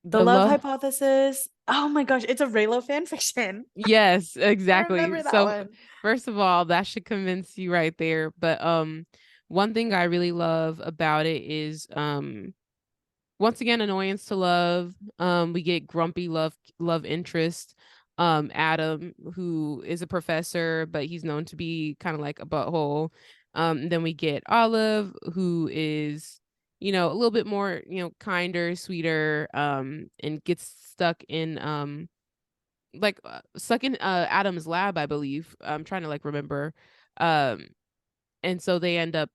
The the Love love. Hypothesis. Oh my gosh, it's a Raylo fan fiction. Yes, I exactly. remember that So one. first of all, that should convince you right there. But one thing I really love about it is once again annoyance to love. We get grumpy love interest. Adam, who is a professor, but he's known to be kind of like a butthole. Then we get Olive, who is, a little bit more, kinder, sweeter, and gets stuck in Adam's lab, I believe. I'm trying to like remember. Um, and so they end up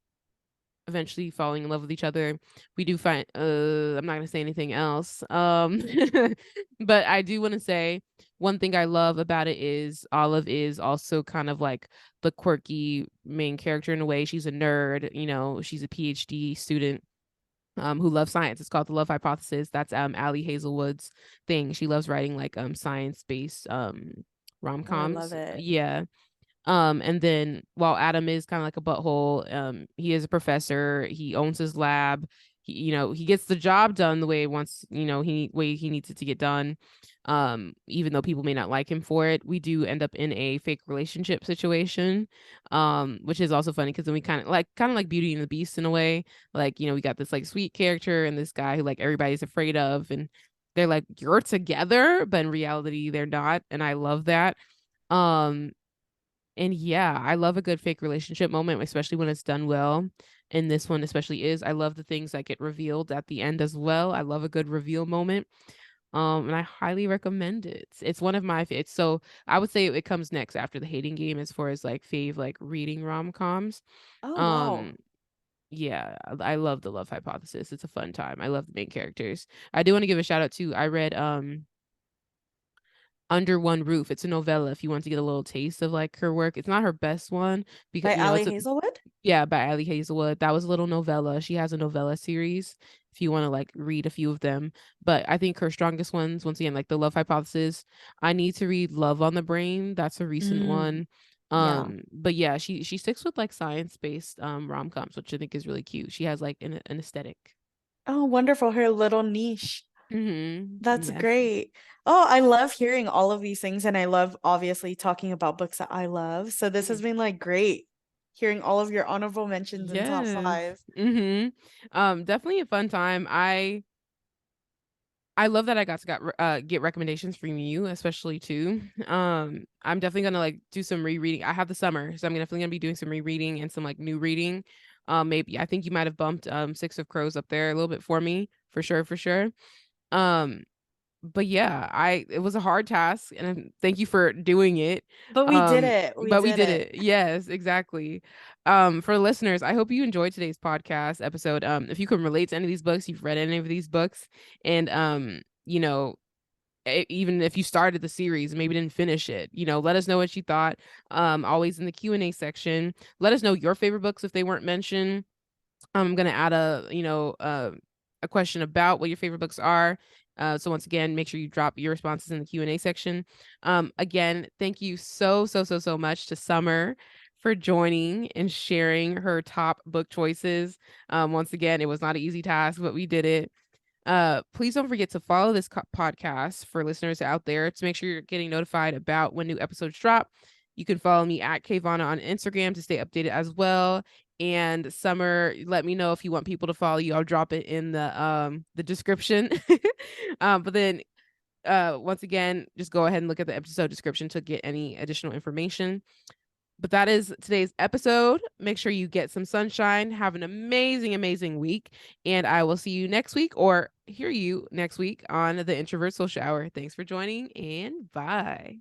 eventually falling in love with each other. We do find I'm not gonna say anything else. But I do want to say one thing I love about it is Olive is also kind of like the quirky main character in a way. She's a nerd, she's a PhD student who loves science. It's called The Love Hypothesis. That's Ali Hazelwood's thing. She loves writing like science-based Oh, I love rom-coms. it. Yeah. And then while Adam is kind of like a butthole, he is a professor. He owns his lab. He gets the job done the way he wants, way he needs it to get done. Even though people may not like him for it, we do end up in a fake relationship situation, which is also funny because then we kind of like Beauty and the Beast in a way. Like, we got this like sweet character and this guy who like everybody's afraid of, and they're like, you're together, but in reality, they're not. And I love that. Um, and yeah, I love a good fake relationship moment, especially when it's done well. And this one especially is. I love the things that get revealed at the end as well. I love a good reveal moment. And I highly recommend it. It's one of my it's so I would say it comes next after the Hating Game as far as like fave like reading rom-coms. Oh wow. Um yeah, I love the Love Hypothesis. It's a fun time. I love the main characters. I do want to give a shout out to I read Under One Roof. It's a novella if you want to get a little taste of like her work. It's not her best one because By it's Allie a Hazelwood? yeah, by Ali Hazelwood. That was a little novella. She has a novella series if you want to like read a few of them. But I think her strongest ones, once again, like The Love Hypothesis. I need to read Love on the Brain. That's a recent Mm, one. yeah. But yeah, she sticks with like science-based rom-coms, which I think is really cute. She has like an aesthetic. Oh, wonderful. Her little niche. That's Yes. great. Oh, I love hearing all of these things, and I love obviously talking about books that I love. So this has Mhm. been like great hearing all of your honorable mentions and top Yes. 5. Definitely a fun time. I love that I get recommendations from you, especially too. I'm definitely gonna like do some rereading. I have the summer, so I'm definitely gonna be doing some rereading and some like new reading. Maybe I think you might have bumped Six of Crows up there a little bit for me, for sure, for sure. Um, but yeah, it was a hard task, and thank you for doing it. But we did it. We But we did did it. it. Yes, exactly. For listeners, I hope you enjoyed today's podcast episode. If you can relate to any of these books, you've read any of these books, and you know, even if you started the series and maybe didn't finish it, let us know what you thought. Always in the Q&A section. Let us know your favorite books if they weren't mentioned. I'm gonna add a question about what your favorite books are. So once again, make sure you drop your responses in the Q&A section. Again, thank you so much to Summer for joining and sharing her top book choices. Once again, it was not an easy task, but we did it. Please don't forget to follow this podcast for listeners out there to make sure you're getting notified about when new episodes drop. You can follow me at KaVonna on Instagram to stay updated as well. And Summer, let me know if you want people to follow you. I'll drop it in the description. But then once again, just go ahead and look at the episode description to get any additional information. But that is today's episode. Make sure you get some sunshine. Have an amazing week. And I will see you next week or hear you next week on the Introvert Social Hour. Thanks for joining and bye.